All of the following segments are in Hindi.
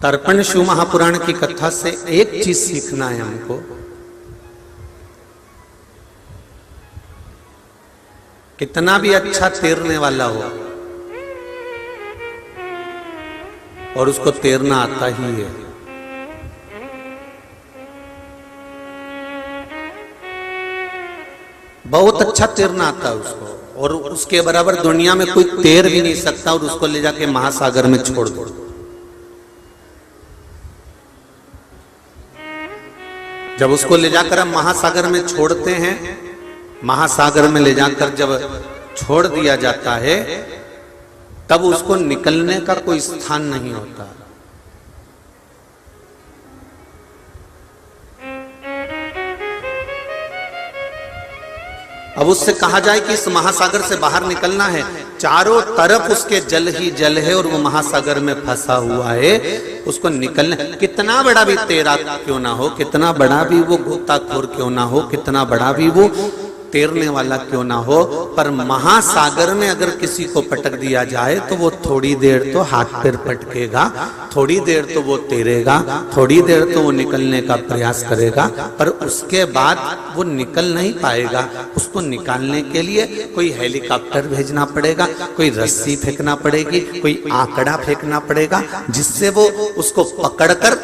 तर्पण शिव महापुराण की कथा से एक चीज सीखना है हमको, कितना भी अच्छा तैरने वाला हो और उसको तैरना आता ही है, बहुत अच्छा तैरना आता है उसको, और उसके बराबर दुनिया में कोई तैर भी नहीं सकता, और उसको ले जाके महासागर में छोड़ दो। जब उसको ले जाकर हम महासागर में छोड़ते हैं, महासागर में ले जाकर जब छोड़ दिया जाता है, तब उसको निकलने का कोई स्थान नहीं होता। अब उससे कहा जाए कि इस महासागर से बाहर निकलना है, चारों तरफ उसके जल ही जल है और वो महासागर में फंसा हुआ है, उसको निकलना, कितना बड़ा भी तैराक क्यों ना हो, कितना बड़ा भी वो गोताखोर क्यों ना हो, कितना बड़ा भी वो तैरने वाला क्यों ना हो, पर महासागर में अगर किसी को पटक दिया जाए तो वो थोड़ी देर तो हाथ पैर पटकेगा, थोड़ी देर तो वो तैरेगा, थोड़ी देर तो वो निकलने का प्रयास करेगा, पर उसके बाद वो निकल नहीं पाएगा। उसको निकालने के लिए कोई हेलीकॉप्टर भेजना पड़ेगा, कोई रस्सी फेंकना पड़ेगी, कोई आंकड़ा फेंकना पड़ेगा, जिससे वो उसको पकड़कर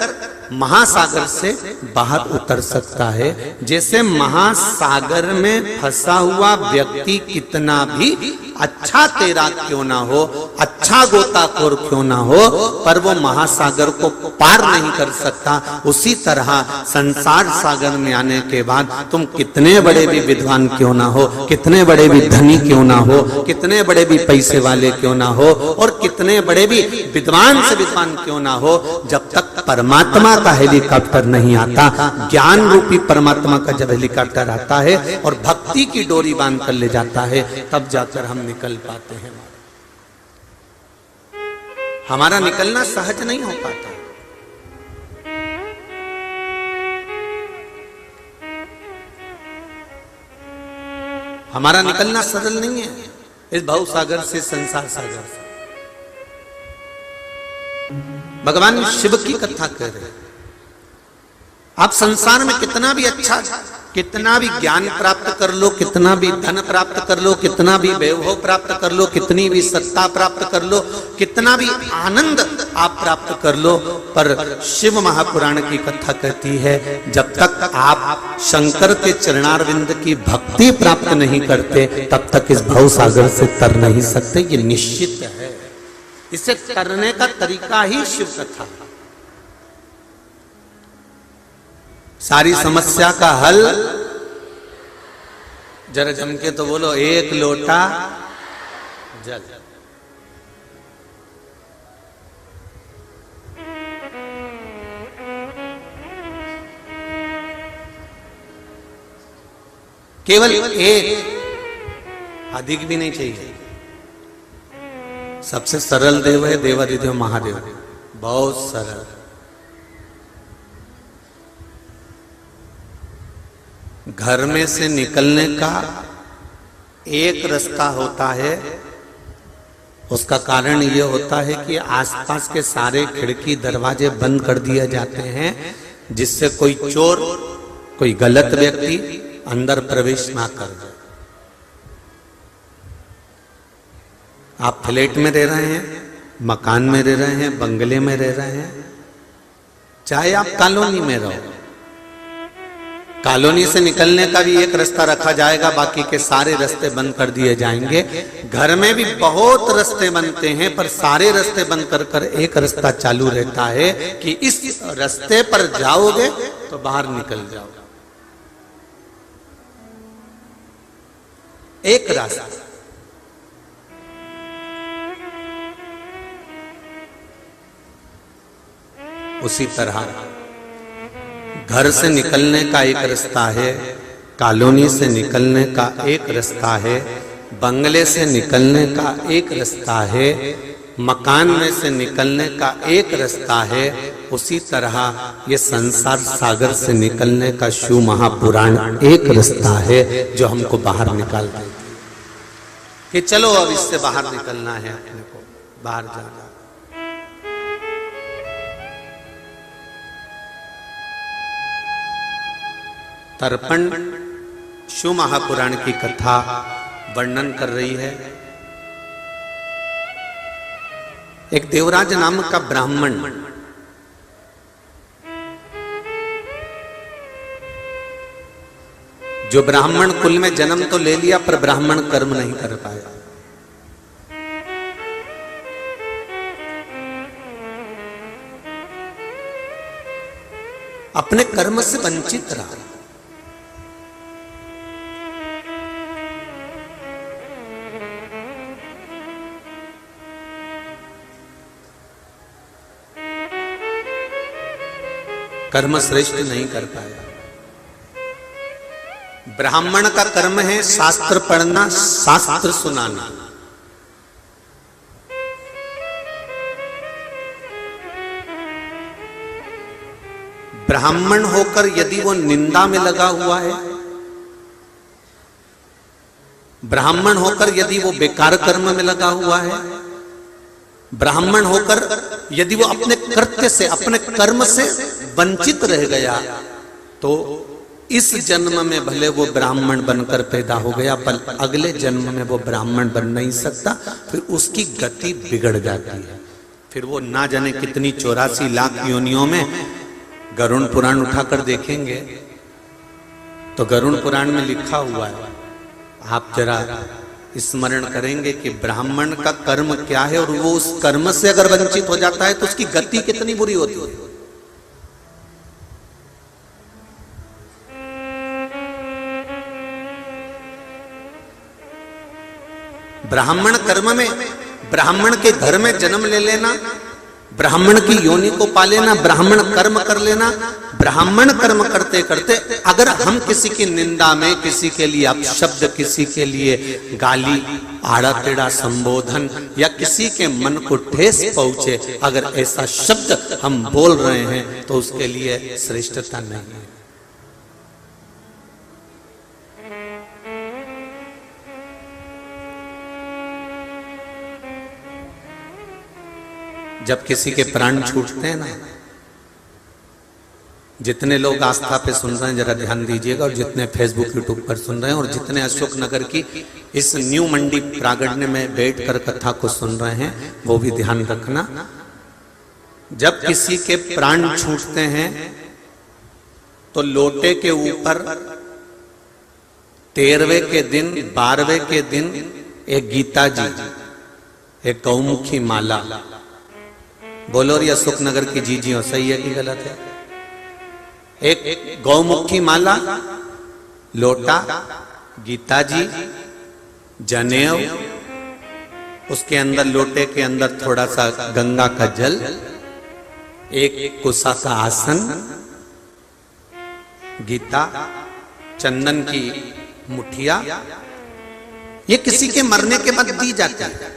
महासागर से बाहर उतर सकता है। जैसे महासागर में फंसा हुआ व्यक्ति कितना भी अच्छा तैराक क्यों ना हो, अच्छा गोताखोर क्यों ना हो, पर वो महासागर को पार नहीं कर सकता, उसी तरह संसार सागर में आने के बाद तुम कितने बड़े भी विद्वान क्यों ना हो, कितने बड़े भी धनी क्यों ना हो, कितने बड़े भी पैसे वाले क्यों ना हो, और कितने बड़े भी विद्वान से विद्वान क्यों ना हो, जब तक परमात्मा का हेलीकॉप्टर नहीं आता, ज्ञान रूपी परमात्मा का जब हेलीकॉप्टर आता है और भक्ति की डोरी बांध कर ले जाता है, तब जाकर हम निकल पाते हैं। हमारा निकलना सहज नहीं हो पाता। हमारा निकलना सरल नहीं है इस भव सागर से, संसार सागर से। भगवान शिव की कथा कर रहे हैं, आप संसार में कितना भी अच्छा, कितना भी ज्ञान प्राप्त कर लो, कितना भी धन प्राप्त कर लो, कितना भी वैभव प्राप्त कर लो, कितनी भी सत्ता प्राप्त कर लो, कितना भी आनंद आप प्राप्त कर लो, पर शिव महापुराण की कथा कहती है, जब तक आप शंकर के चरणारविंद की भक्ति प्राप्त नहीं करते, तब तक इस भव सागर से तर नहीं सकते। ये निश्चित है, इसे करने का तरीका ही शिव कथा। सारी समस्या का हल, जरा जम के तो बोलो, एक लोटा जल। केवल एक, अधिक भी नहीं चाहिए। सबसे सरल देव है देवाधिदेव महादेव, बहुत सरल। घर में से निकलने का एक रास्ता होता है, उसका कारण ये होता है कि आसपास के सारे खिड़की दरवाजे बंद कर दिए जाते हैं, जिससे कोई चोर, कोई गलत व्यक्ति अंदर प्रवेश ना कर जाए। आप फ्लैट में रह रहे हैं, मकान में रह रहे हैं, बंगले में रह रहे हैं, चाहे आप कॉलोनी में रहो, कॉलोनी से निकलने का भी एक रास्ता रखा जाएगा, बाकी के सारे रास्ते बंद कर दिए जाएंगे। घर में भी बहुत रास्ते बनते हैं, पर सारे रास्ते बंद कर कर एक रास्ता चालू रहता है कि इस रास्ते पर जाओगे तो बाहर निकल जाओगे। एक रास्ता। उसी तरह घर से निकलने का एक रास्ता है, कॉलोनी से निकलने का एक रास्ता है, बंगले से निकलने का एक रास्ता है, मकान में से निकलने का एक रास्ता है। उसी तरह ये संसार सागर से निकलने का शिव महापुराण एक रास्ता है, जो हमको बाहर निकाल देती है कि चलो अब इससे बाहर निकलना है, अपने को बाहर जाना। तर्पण शिव महापुराण की कथा वर्णन कर रही है। एक देवराज नाम का ब्राह्मण जो ब्राह्मण कुल में जन्म तो ले लिया पर ब्राह्मण कर्म नहीं कर पाया। अपने कर्म से वंचित रहा। कर्म श्रेष्ठ नहीं कर पाया। ब्राह्मण का कर्म है शास्त्र पढ़ना, शास्त्र सुनाना। ब्राह्मण होकर यदि वो निंदा में लगा हुआ है, ब्राह्मण होकर यदि वो बेकार कर्म में लगा हुआ है, ब्राह्मण होकर यदि वो अपने कृत्य से, अपने कर्म से वंचित रह गया, तो इस जन्म में भले वो ब्राह्मण बनकर पैदा हो गया पर अगले जन्म में वो ब्राह्मण बन नहीं सकता। फिर उसकी गति बिगड़ जाती है। फिर वो ना जाने कितनी 84 लाख योनियों में, गरुड़ पुराण उठाकर देखेंगे तो गरुड़ पुराण में लिखा हुआ है, आप जरा स्मरण करेंगे कि ब्राह्मण का कर्म क्या है और वो उस कर्म से अगर वंचित हो जाता है तो उसकी गति कितनी बुरी होती है। ब्राह्मण कर्म में, ब्राह्मण के घर में जन्म ले लेना, ब्राह्मण की योनि को पा लेना, ब्राह्मण कर्म कर लेना, ब्राह्मण कर्म करते करते अगर हम किसी की निंदा में, किसी के लिए अपशब्द, किसी के लिए गाली, आड़ा टेढ़ा संबोधन या किसी के मन को ठेस पहुंचे, अगर ऐसा शब्द हम बोल रहे हैं तो उसके लिए श्रेष्ठता नहीं है। जब किसी के प्राण छूटते हैं ना, जितने लोग आस्था पे सुन रहे हैं जरा ध्यान दीजिएगा, और जितने फेसबुक यूट्यूब पर सुन रहे हैं और जितने अशोक नगर की इस न्यू मंडी प्रागड्य में बैठकर कथा को सुन रहे हैं वो भी ध्यान रखना। जब किसी के प्राण छूटते हैं तो लोटे के ऊपर 13वें के दिन, 12वें के दिन एक गीता जी, एक गौमुखी माला, बोलो रे अशोक नगर की जीजियों, सही है कि गलत है? एक गौमुखी माला, लोटा, गीता जी, जनेऊ, उसके अंदर लोटे के अंदर थोड़ा सा गंगा का जल, एक कुसा का आसन, गीता, चंदन की मुठिया, ये किसी के मरने के बाद दी जाती है।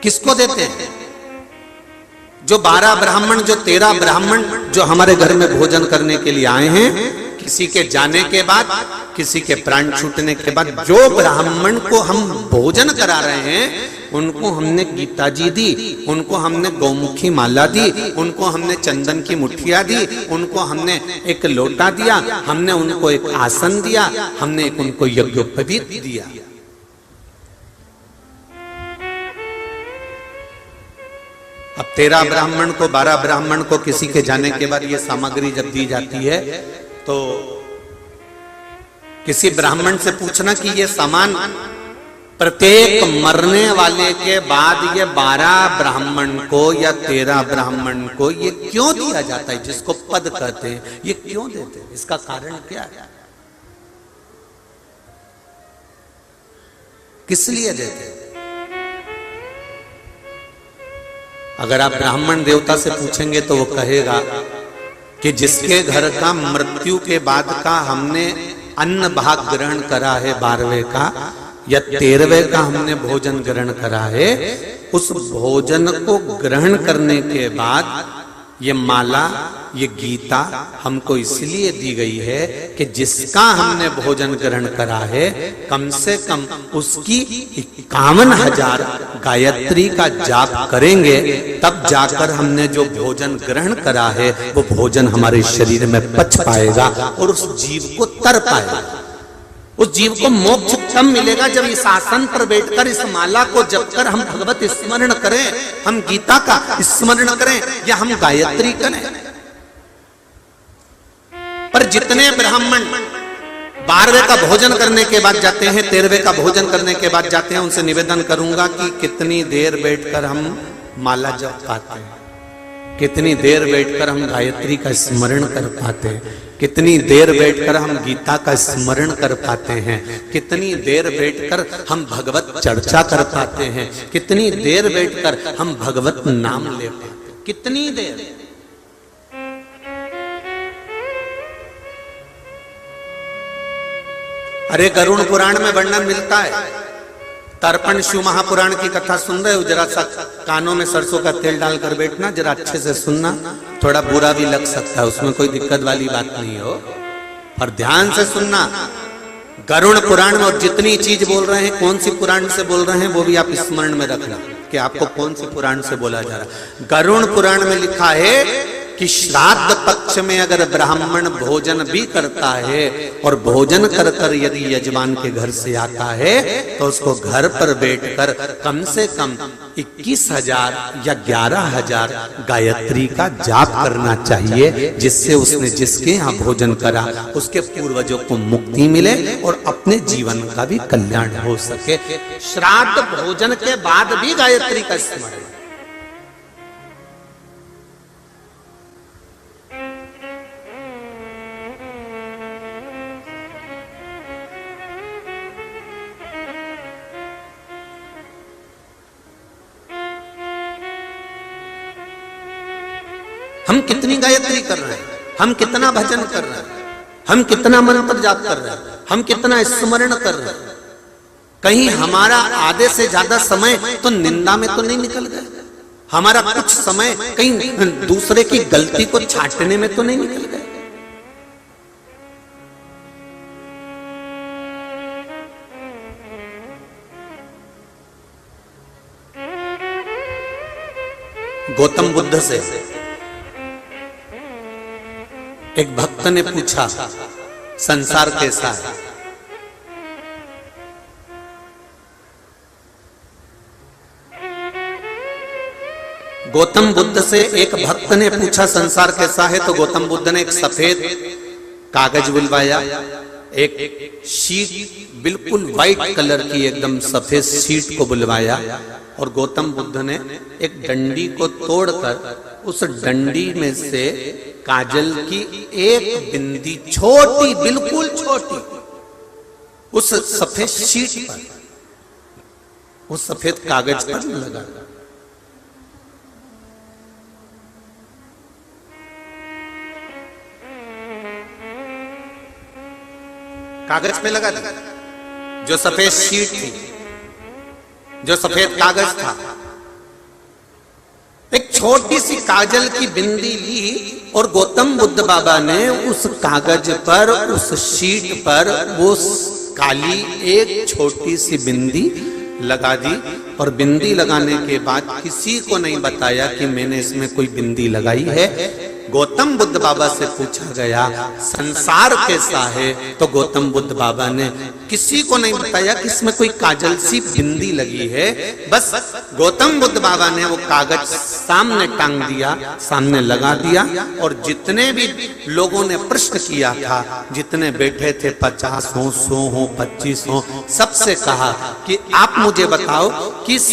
किसको देते हैं? जो 12 ब्राह्मण, जो 13 ब्राह्मण जो हमारे घर में भोजन करने के लिए आए हैं, किसी के जाने के बाद, किसी के प्राण छूटने के बाद जो ब्राह्मण को हम भोजन करा रहे हैं, उनको हमने गीता जी दी, उनको हमने गौमुखी माला दी, उनको हमने चंदन की मुठिया दी, उनको हमने एक लोटा दिया, हमने उनको एक आसन दिया, हमने एक उनको यज्ञोपवीत दिया। अब 13 ब्राह्मण को, 12 ब्राह्मण को किसी के जाने के बाद ये सामग्री जब दी जाती है तो किसी ब्राह्मण से पूछना कि ये सामान प्रत्येक मरने वाले के बाद ये 12 ब्राह्मण को या 13 ब्राह्मण को ये क्यों दिया जाता है, जिसको पद कहते हैं, ये क्यों देते हैं, इसका कारण क्या है, किस लिए देते हैं? अगर आप ब्राह्मण देवता से पूछेंगे तो वो कहेगा कि जिसके घर का मृत्यु के बाद का हमने अन्न भाग ग्रहण करा है, 12वें का या 13वें का हमने भोजन ग्रहण करा है, उस भोजन को ग्रहण करने के बाद ये माला, ये गीता हमको इसलिए दी गई है कि जिसका हमने भोजन ग्रहण करा है, कम से कम उसकी 51,000 गायत्री का जाप करेंगे, तब जाकर हमने जो भोजन ग्रहण करा है वो भोजन हमारे शरीर में पच पाएगा और उस जीव को तर पाएगा। उस जीव को मोक्ष तब मिलेगा जब इस आसन पर बैठकर इस माला को जपकर हम भगवत स्मरण करें, हम गीता का स्मरण करें या हम गायत्री करें। पर जितने ब्राह्मण 12वें का भोजन करने के बाद जाते हैं, 13वें का भोजन करने के बाद जाते हैं, उनसे निवेदन करूंगा कि कितनी देर बैठकर हम माला जप पाते हैं, कितनी देर बैठकर हम गायत्री का स्मरण कर पाते हैं, कितनी देर बैठकर हम गीता का स्मरण कर पाते हैं, कितनी देर बैठकर हम भगवत चर्चा कर पाते हैं, कितनी देर बैठकर हम भगवत नाम ले पाते हैं, कितनी देर। अरे गरुड़ पुराण में वर्णन मिलता है, तर्पण शिव महापुराण की कथा सुन रहे हो, जरा सा कानों में सरसों का तेल डालकर बैठना, जरा अच्छे से सुनना, थोड़ा बुरा भी लग सकता है, उसमें कोई दिक्कत वाली बात नहीं हो, पर ध्यान से सुनना। गरुड़ पुराण में और जितनी चीज बोल रहे हैं, कौन सी पुराण से बोल रहे हैं वो भी आप स्मरण में रखना कि आपको कौन सी पुराण से बोला जा रहा है। गरुड़ पुराण में लिखा है कि श्राद्ध पक्ष में अगर ब्राह्मण भोजन भी करता है और भोजन कर कर यदि यजमान के घर से आता है तो उसको घर पर बैठकर कम से कम 21,000 या 11,000 गायत्री का जाप करना चाहिए, जिससे उसने जिसके यहाँ भोजन करा उसके पूर्वजों को मुक्ति मिले और अपने जीवन का भी कल्याण हो सके। श्राद्ध भोजन के बाद भी गायत्री का स्मरण। हम कितनी गायत्री कर रहे हैं, हम कितना भजन कर रहे हैं, हम कितना मंत्र जाप कर रहे हैं, हम कितना स्मरण कर रहे हैं। कहीं हमारा आधे से ज्यादा समय तो निंदा में तो नहीं निकल गया, हमारा कुछ समय कहीं दूसरे की गलती को छांटने में तो नहीं निकल गया। गौतम बुद्ध से एक भक्त ने पूछा संसार कैसा है। गौतम बुद्ध से एक भक्त ने पूछा संसार कैसा है, तो गौतम बुद्ध ने एक सफेद कागज बुलवाया, एक शीट बिल्कुल व्हाइट कलर की एकदम सफेद शीट को बुलवाया और गौतम बुद्ध ने एक डंडी को तोड़कर उस डंडी में से काजल की एक बिंदी छोटी, बिल्कुल छोटी, उस सफेद शीट पर, उस सफेद कागज पर लगा। कागज पे लगा दिया, जो सफेद शीट थी, जो सफेद कागज था, एक छोटी सी काजल की बिंदी ली और गौतम बुद्ध बाबा ने उस कागज पर, उस शीट पर वो काली एक छोटी सी बिंदी लगा दी और बिंदी लगाने के बाद किसी को नहीं बताया कि मैंने इसमें कोई बिंदी लगाई है। गौतम बुद्ध बाबा से पूछा गया संसार कैसा है, तो गौतम बुद्ध बाबा ने किसी को नहीं बताया कि इसमें कोई काजल सी बिंदी लगी है। बस गौतम बुद्ध बाबा ने वो कागज सामने टांग दिया, सामने लगा दिया और जितने भी लोगों ने प्रश्न किया था, जितने बैठे थे 50 हो, 100 हो, 25 हो, सबसे कहा कि आप मुझे बताओ कि इस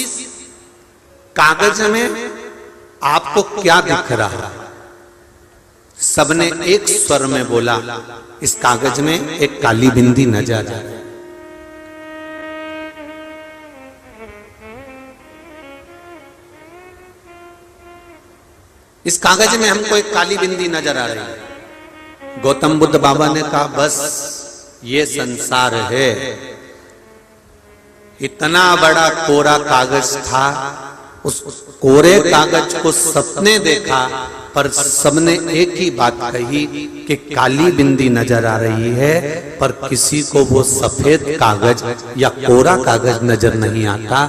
कागज में आपको क्या दिख रहा है। सबने एक स्वर में बोला इस कागज में एक काली बिंदी नजर आ रही। इस कागज में हमको एक काली बिंदी नजर आ रही है। गौतम बुद्ध बाबा ने कहा बस ये संसार है। इतना बड़ा कोरा कागज था, उस कोरे कागज को सबने देखा, पर सबने एक ही बात कही कि काली बिंदी नजर आ रही है, पर किसी को वो सफेद कागज या कोरा कागज नजर नहीं आता।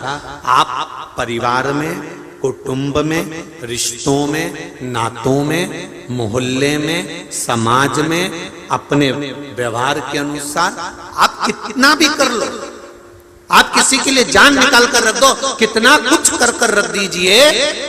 आप परिवार में, कुटुंब में, रिश्तों में, नातों में, मोहल्ले में, समाज में, अपने व्यवहार के अनुसार आप कितना भी कर लो, आप किसी के लिए जान निकाल कर रख दो, कितना कुछ कर रख दीजिए,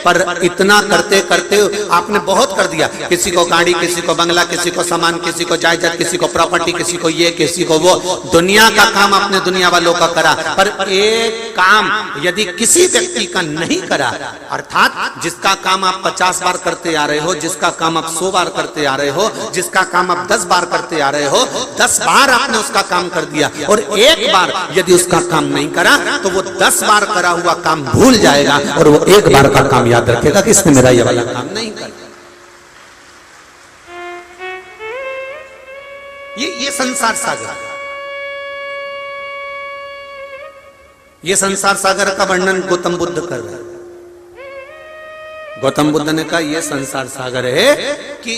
पर इतना करते करते आपने बहुत कर दिया। किसी को गाड़ी, किसी को बंगला, किसी को सामान, किसी को जायदाद, किसी को प्रॉपर्टी, किसी को ये, किसी को वो, दुनिया का काम आपने दुनिया वालों का करा, पर एक काम यदि किसी व्यक्ति का नहीं करा, अर्थात जिसका काम आप 50 बार करते आ रहे हो, जिसका काम आप 100 बार करते आ रहे हो, जिसका काम आप 10 बार करते आ रहे हो, 10 बार आपने उसका काम कर दिया, और एक बार यदि उसका काम नहीं करा तो वो 10 बार करा हुआ काम भूल जाएगा और वो एक बार का काम याद रखेगा कि इसने मेरा ये वाला काम नहीं करा। ये संसार सागर, ये संसार सागर का वर्णन गौतम बुद्ध कर रहे हैं। गौतम बुद्ध ने कहा यह संसार सागर है कि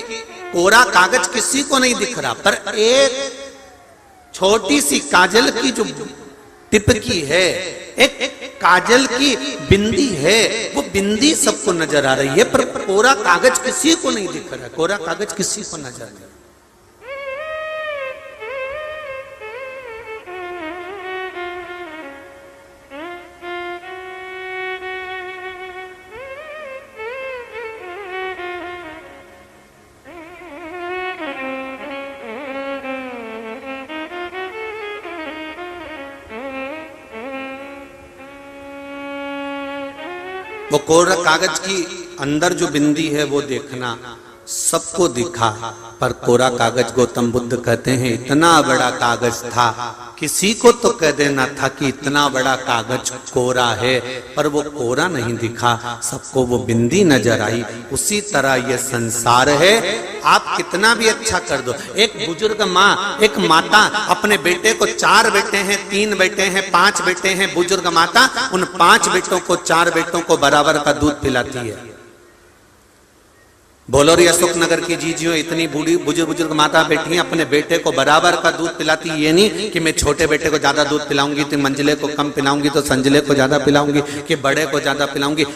कोरा कागज किसी को नहीं दिख रहा, पर एक छोटी सी काजल की जो टिपकी है, एक काजल की बिंदी है, वो बिंदी सबको नजर आ रही है, पर कोरा कागज किसी को नहीं दिख रहा, कोरा कागज किसी को नजर नहीं। वो कोरा कागज की अंदर जो बिंदी है वो देखना सबको दिखा, पर कोरा कागज गौतम बुद्ध कहते हैं इतना बड़ा कागज था, किसी को तो कह देना था कि इतना बड़ा कागज कोरा है, पर वो कोरा नहीं दिखा, सबको वो बिंदी नजर आई। उसी तरह ये संसार है, आप कितना भी अच्छा कर दो। एक बुजुर्ग माँ, एक माता अपने बेटे को 4 बेटे हैं, 3 बेटे हैं, 5 बेटे हैं, बुजुर्ग माता उन 5 बेटों को 4 बेटों को बराबर का दूध पिलाती है। बोलोरी अशोक नगर की जीजियों इतनी बूढ़ी बुजुर्ग माता बैठी हैं, अपने बेटे को बराबर का दूध पिलाती। ये नहीं कि मैं छोटे बेटे को ज्यादा दूध पिलाऊंगी तो मंजिले को कम पिलाऊंगी तो संजले को ज्यादा पिलाऊंगी कि बड़े को ज्यादा पिलाऊंगी।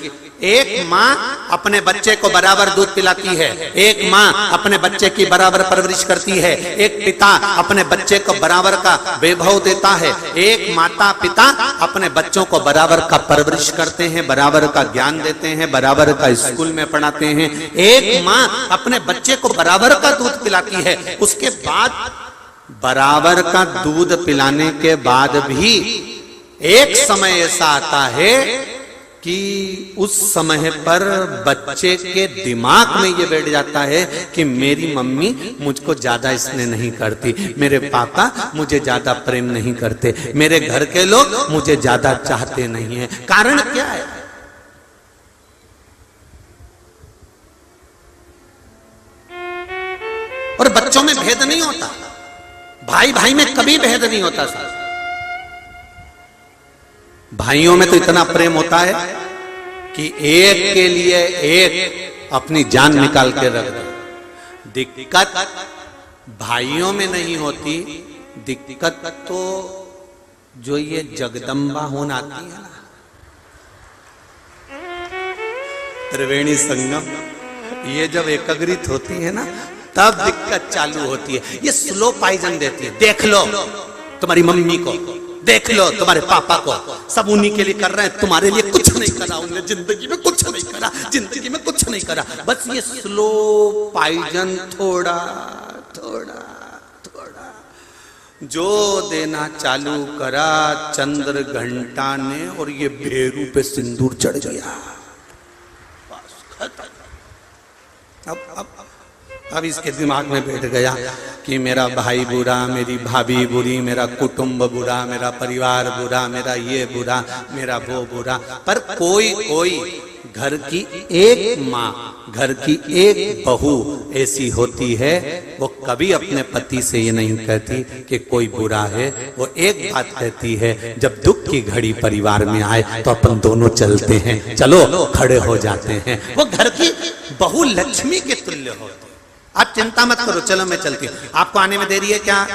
एक माँ अपने बच्चे को बराबर दूध पिलाती है, एक माँ अपने बच्चे की बराबर परवरिश करती है, एक पिता अपने बच्चे को बराबर का वैभव देता है, एक माता पिता अपने बच्चों को बराबर का परवरिश करते हैं, बराबर का ज्ञान देते हैं, बराबर का स्कूल में पढ़ाते हैं। एक माँ अपने बच्चे को बराबर का दूध पिलाती है, उसके बाद बराबर का दूध पिलाने के बाद भी एक समय ऐसा आता है कि उस समय पर बच्चे के दिमाग में ये बैठ जाता है कि मेरी मम्मी मुझको ज्यादा स्नेह नहीं करती, मेरे पापा मुझे ज्यादा प्रेम नहीं करते, मेरे घर के लोग मुझे ज्यादा चाहते नहीं है। कारण क्या है? और बच्चों में भेद नहीं होता, भाई भाई में कभी भेद नहीं होता साहब। भाइयों में तो इतना प्रेम होता है कि एक के लिए एक अपनी जान निकाल के रख दे। दिक्कत भाइयों में नहीं होती, दिक्कत तो जो ये जगदम्बा होना आती है ना, त्रिवेणी संगम, ये जब एकाग्रित होती है ना तब दिक्कत चालू होती है। ये स्लो पॉइजन देती है। देख लो तुम्हारी मम्मी को, देख लो तुम्हारे पापा को, सब उन्हीं के लिए कर रहे हैं, तुम्हारे लिए कुछ नहीं करा उन्होंने, जिंदगी में कुछ नहीं करा, जिंदगी में कुछ नहीं करा। बस ये स्लो पॉइजन थोड़ा थोड़ा थोड़ा जो देना चालू करा चंद्र घंटा ने, और ये भेरू पे सिंदूर चढ़ गया। अब इसके दिमाग में बैठ गया कि मेरा भाई बुरा, मेरी भाभी बुरी, मेरा कुटुंब बुरा, मेरा परिवार बुरा, मेरा ये बुरा, मेरा वो बुरा। पर कोई कोई घर की एक माँ घर की एक बहू ऐसी होती है, वो कभी अपने पति से ये नहीं कहती कि कोई बुरा है। वो एक बात कहती है, जब दुख की घड़ी परिवार में आए तो अपन दोनों चलते हैं, चलो खड़े हो जाते हैं। वो घर की बहू लक्ष्मी के तुल्य होती। आप चिंता मत करो, चलो मैं चलती हूँ। आपको आने में देरी है क्या?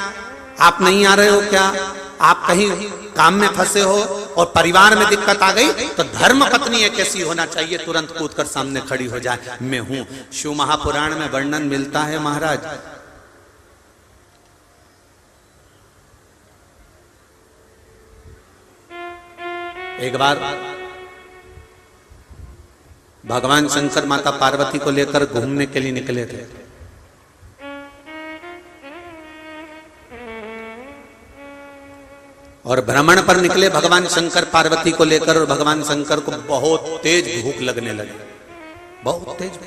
आप नहीं आ रहे हो क्या? आप कहीं काम में फंसे हो और परिवार में दिक्कत आ गई तो धर्म पत्नी एक ऐसी होना चाहिए, तुरंत कूद कर सामने खड़ी हो जाए, मैं हूं। शिव महापुराण में वर्णन मिलता है महाराज, एक बार भगवान शंकर माता पार्वती को लेकर घूमने के लिए निकले थे। और भ्रमण पर निकले भगवान शंकर पार्वती को लेकर, और भगवान शंकर को बहुत तेज भूख लगने लगी, बहुत तेज।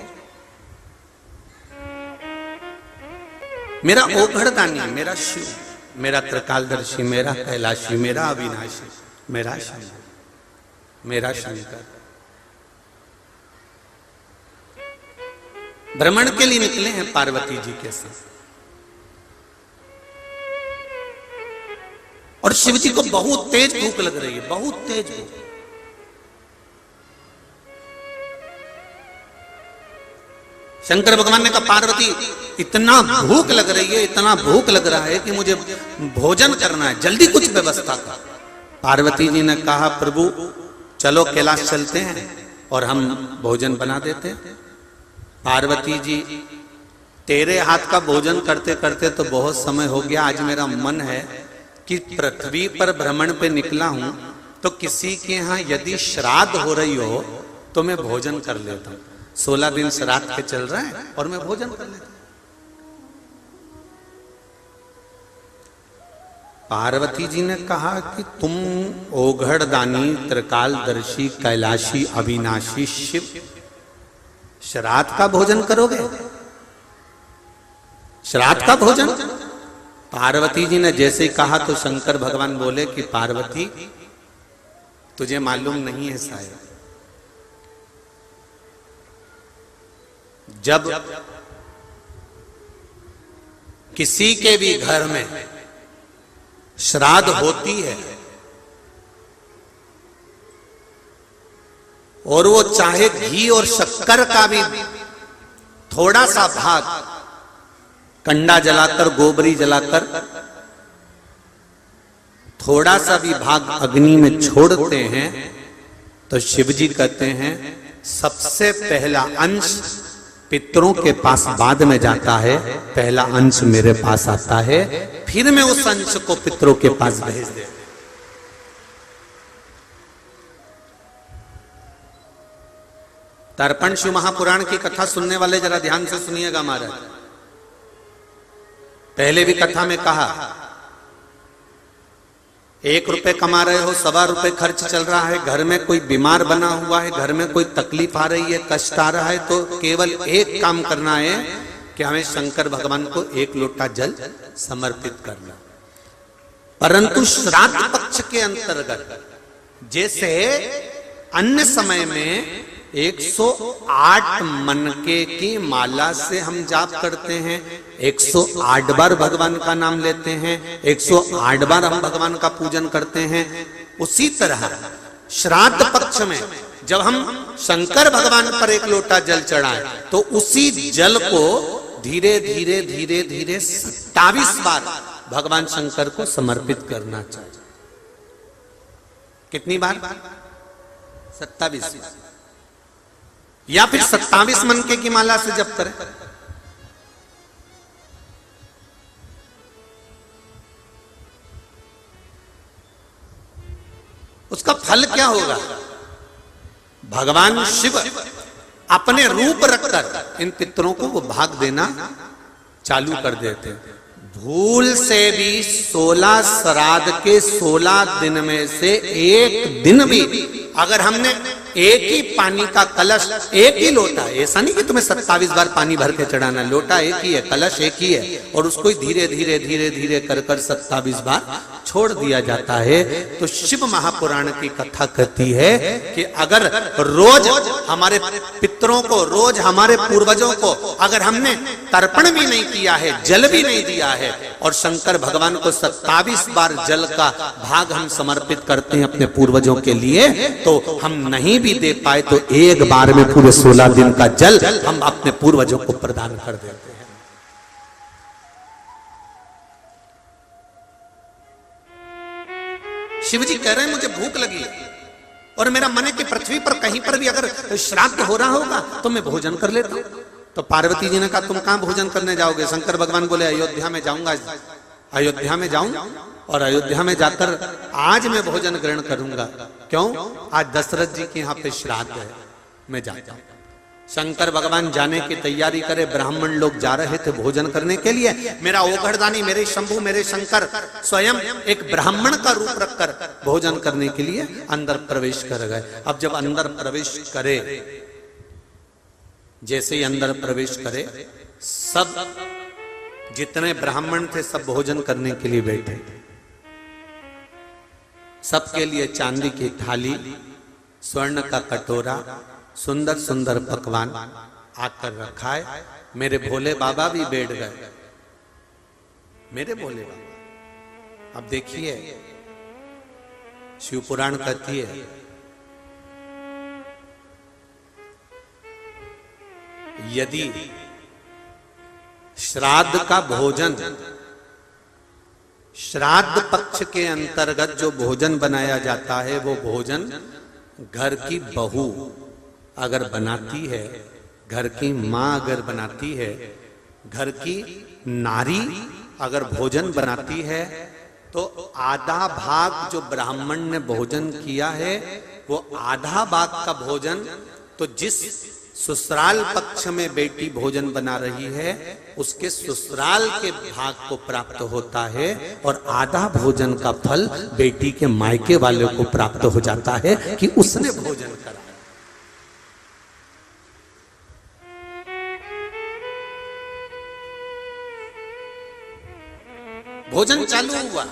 मेरा ओघड़दानी, मेरा शिव, मेरा त्रिकालदर्शी, मेरा कैलाशी, मेरा अविनाशी, मेरा शिव, मेरा शंकर भ्रमण के लिए निकले हैं पार्वती जी के साथ। और शिव जी को बहुत तेज भूख लग रही है, बहुत तेज भूख। शंकर भगवान ने कहा, पार्वती इतना भूख लग रही है, इतना भूख लग रहा है कि मुझे भोजन करना है, जल्दी कुछ व्यवस्था कर। पार्वती जी ने कहा, प्रभु चलो कैलाश चलते हैं और हम भोजन बना देते हैं। पार्वती जी, तेरे हाथ का भोजन करते करते तो बहुत समय हो गया, आज मेरा मन है कि पृथ्वी पर भ्रमण पे निकला हूं तो किसी के यहां यदि श्राद्ध हो रही हो तो मैं भोजन कर लेता हूं। 16 दिन श्राद्ध के चल रहे हैं और मैं भोजन कर लेता हूं। पार्वती जी ने कहा कि तुम ओघड़दानी, त्रिकालदर्शी, कैलाशी, अविनाशी शिव श्राद्ध का भोजन करोगे? श्राद्ध का भोजन? पार्वती जी ने जैसे कहा तो शंकर भगवान बोले कि पार्वती तुझे मालूम नहीं है शायद, जब किसी के भी घर में श्राद्ध होती है और वो चाहे घी और शक्कर का भी थोड़ा सा भाग कंडा जलाकर, गोबरी जलाकर थोड़ा सा भी भाग अग्नि में छोड़ते हैं तो शिवजी कहते हैं सबसे पहला अंश पितरों के पास बाद में जाता है, पहला अंश मेरे पास आता है, फिर मैं उस अंश को पितरों के पास भेज दे। तर्पण शिव महापुराण की कथा सुनने वाले जरा ध्यान से सुनिएगा महाराज। पहले भी कथा में कहा, 1 रुपए कमा रहे हो, 1.25 रुपए खर्च चल रहा है, घर में कोई बीमार बना हुआ है, घर में कोई तकलीफ आ रही है, कष्ट आ रहा है, तो केवल एक काम करना है कि हमें शंकर भगवान को 1 लोटा जल समर्पित करना। परंतु श्राद्ध पक्ष के अंतर्गत जैसे अन्य समय में 108 मनके की माला से हम जाप करते हैं, 108 बार भगवान का नाम लेते हैं, 108 बार हम भगवान का पूजन करते हैं, उसी तरह श्राद्ध पक्ष में जब हम शंकर भगवान पर 1 लोटा जल चढ़ाएं तो उसी जल को धीरे धीरे धीरे धीरे 27 बार भगवान शंकर को समर्पित करना चाहिए। कितनी बार? 27। या फिर 27 मनके की माला से जप करें। उसका फल क्या होगा? भगवान शिव अपने रूप रखकर इन पितरों को वो भाग देना चालू कर देते। भूल से भी 16 श्राद्ध के 16 दिन में से एक दिन भी अगर हमने एक ही पानी का कलश, एक ही लोटा, ऐसा नहीं कि तुम्हें 27 बार पानी भर के चढ़ाना, लोटा एक ही है, कलश एक ही है, और उसको धीरे धीरे धीरे धीरे कर 27 बार छोड़ दिया जाता है। तो शिव महापुराण की कथा कहती है कि अगर रोज हमारे पितरों को, रोज हमारे पूर्वजों को अगर हमने तर्पण भी नहीं किया है, जल भी नहीं दिया है, और शंकर भगवान को 27 बार जल का भाग हम समर्पित करते हैं अपने पूर्वजों के लिए, तो हम नहीं भी दे पाए तो एक बार में पूरे 16 दिन का जल हम अपने पूर्वजों को प्रदान कर देते हैं। शिव जी कह रहे हैं मुझे भूख लगी है और मेरा मन है कि पृथ्वी पर कहीं पर भी अगर श्राद्ध हो रहा होगा तो मैं भोजन कर लेता हूं। तो पार्वती जी ने कहा तुम कहां भोजन करने जाओगे? शंकर भगवान बोले अयोध्या में जाऊंगा, अयोध्या में जाऊं और अयोध्या में जाकर आज मैं भोजन ग्रहण करूंगा। क्यों? आज दशरथ जी के यहाँ पे श्राद्ध है, मैं जाता हूं। शंकर भगवान जाने की तैयारी करे, ब्राह्मण लोग जा रहे थे भोजन करने के लिए। मेरा ओघड़दानी, मेरे शंभु, मेरे शंकर स्वयं एक ब्राह्मण का रूप रखकर भोजन करने के लिए अंदर प्रवेश कर गए। अब जब अंदर प्रवेश करे, जैसे ही अंदर प्रवेश करे, सब जितने ब्राह्मण थे सब भोजन करने के लिए बैठे। सबके लिए चांदी की थाली, स्वर्ण का कटोरा, सुंदर सुंदर पकवान आकर रखा है। मेरे भोले बाबा भी बैठ गए, मेरे भोले बाबा। अब देखिए शिव पुराण कहती है यदि श्राद्ध का भोजन, श्राद्ध पक्ष के अंतर्गत जो भोजन बनाया जाता है वो भोजन घर की बहू अगर बनाती है, घर की मां अगर बनाती है, घर की नारी अगर भोजन बनाती है, तो आधा भाग जो ब्राह्मण ने भोजन किया है वो आधा भाग का भोजन तो जिस ससुराल पक्ष में बेटी भोजन बना रही है उसके ससुराल के भाग को प्राप्त होता है, और आधा भोजन का फल बेटी के मायके वाले को प्राप्त हो जाता है कि उसने भोजन करा। भोजन चालू हुआ,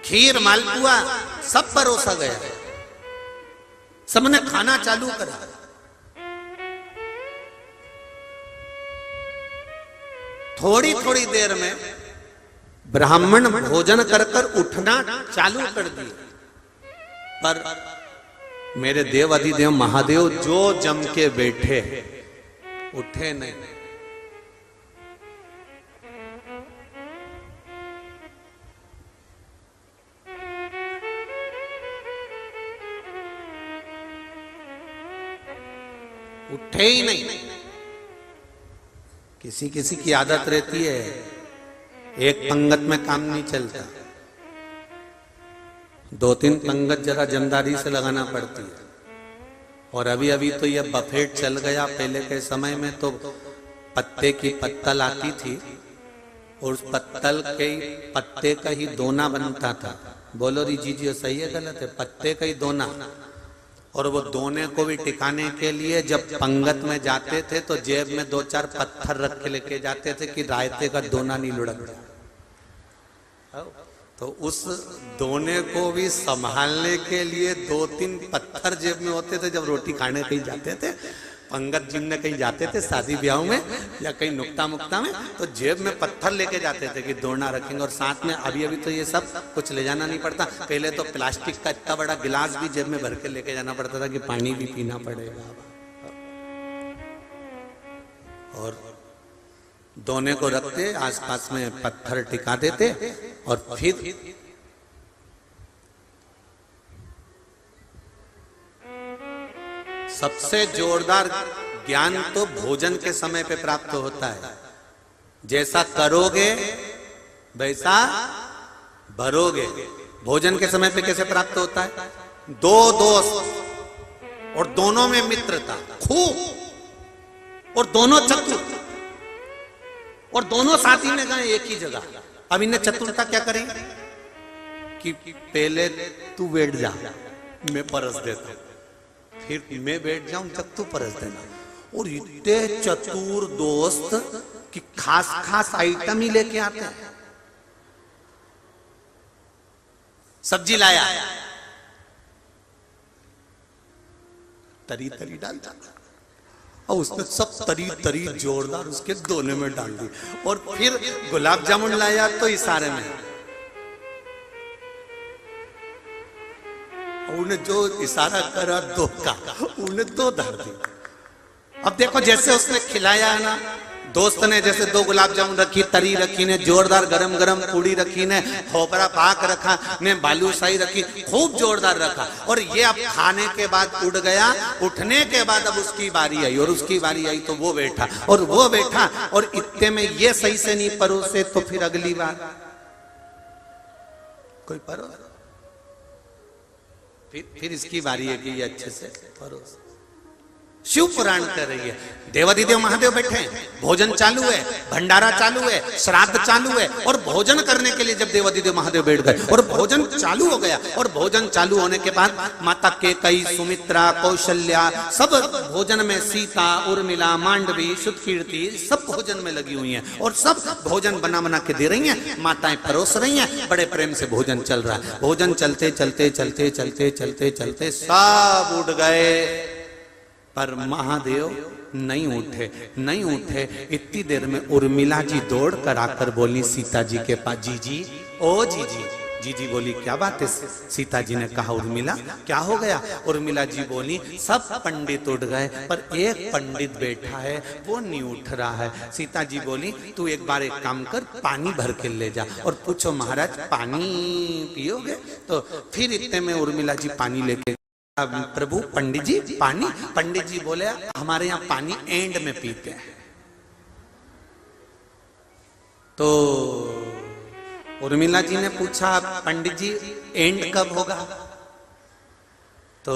खीर मालपुआ सब परोसा गया, सबने खाना चालू करा। थोड़ी थोड़ी देर में ब्राह्मण भोजन कर कर उठना चालू कर दिए, पर मेरे देव अधिदेव महादेव जो जम के बैठे उठे नहीं। उठे ही नहीं। किसी किसी की आदत रहती है एक पंगत में काम नहीं चलता, 2-3 पंगत जरा जमदारी से लगाना पड़ती है। और अभी अभी तो यह बफेट चल गया, पहले के समय में तो पत्ते की पत्तल आती थी और उस पत्तल के पत्ते का ही दोना बनता था। बोलो री जी सही है गलत है? पत्ते का ही दोना। और वो दोने को भी टिकाने के लिए जब पंगत में जाते थे तो जेब में 2-4 पत्थर रख के लेके जाते थे कि रायते का दोना नहीं लुढ़क जाए। तो उस दोने को भी संभालने के लिए 2-3 पत्थर जेब में होते थे। जब रोटी खाने कहीं जाते थे, पंगत जिनने कहीं जाते थे शादी ब्याह में या कहीं नुक्ता मुक्ता में, तो जेब में पत्थर लेके जाते थे कि दोना रखेंगे। और साथ में अभी अभी तो ये सब कुछ ले जाना नहीं पड़ता, पहले तो प्लास्टिक का इतना बड़ा गिलास भी जेब में भर के लेके जाना पड़ता था कि पानी भी पीना पड़ेगा। और दोने को रखते, आसपास में पत्थर टिका देते और फिर सबसे जोरदार ज्ञान तो भोजन के समय पे प्राप्त होता है। जैसा करोगे वैसा भरोगे। भोजन के समय पे कैसे प्राप्त होता है? 2 दोस्त और दोनों में मित्रता खूब, और दोनों चतुर, और दोनों साथी में गए एक ही जगह। अब इन्हें चतुरता क्या करेंगे कि पहले तू बैठ जा, मैं परस देता हूं, फिर मैं बैठ जाऊं जब तू परस देना। और इतने चतुर दोस्त कि खास खास आइटम ही लेके आते हैं। सब्जी लाया, तरी तरी डालता और उसने सब तरी तरी जोरदार उसके दोने में डाल दी और फिर गुलाब जामुन लाया तो इशारे में उन्हें जो इशारा करा दो का उन्हें दो धर दी। अब देखो जैसे उसने खिलाया है ना, दोस्त ने जैसे 2 गुलाब जामुन रखी, तरी रखी ने, जोरदार गरम गरम पूड़ी रखी ने, खोपरा पाक रखा ने, बालूशाही रखी, खूब जोरदार रखा और ये अब खाने के बाद उठ गया। उठने के बाद अब उसकी बारी आई और उसकी बारी आई तो वो बैठा और वो बैठा और इतने में ये सही से नहीं परोसे तो फिर अगली बार कोई परोस, फिर इसकी बारी है कि ये अच्छे से परोस। शिव पुराण कर रही है, देवादिदेव महादेव बैठे हैं, भोजन चालू है, भंडारा चालू है, श्राद्ध चालू है और भोजन करने के लिए जब देवादिदेव महादेव बैठ गए और भोजन चालू हो गया और भोजन चालू होने के बाद माता केकई, सुमित्रा, कौशल्या सब भोजन में, सीता, उर्मिला, मांडवी, शुद्धकीर्ति सब भोजन में लगी हुई हैं और सब भोजन बना बना के दे रही हैं, माताएं परोस रही हैं, बड़े प्रेम से भोजन चल रहा है। भोजन चलते चलते चलते चलते चलते चलते सब उठ गए पर महादेव नहीं उठे। इतनी देर में उर्मिला जी दौड़ कर आकर बोली सीता जी के पास, जीजी ओ जीजी। जीजी बोली क्या बात है? सीता जी ने कहा उर्मिला क्या हो गया? उर्मिला जी बोली सब पंडित उठ गए पर एक पंडित बैठा है वो नहीं उठ रहा है। सीता जी बोली तू एक बार एक काम कर, पानी भर के ले जा और पूछो महाराज पानी पियोगे? तो फिर इतने में उर्मिला जी पानी लेके, प्रभु पंडित जी पानी? पंडित जी बोले हमारे यहाँ पानी एंड में पीते हैं। तो उर्मिला जी ने पूछा पंडित जी एंड कब होगा? तो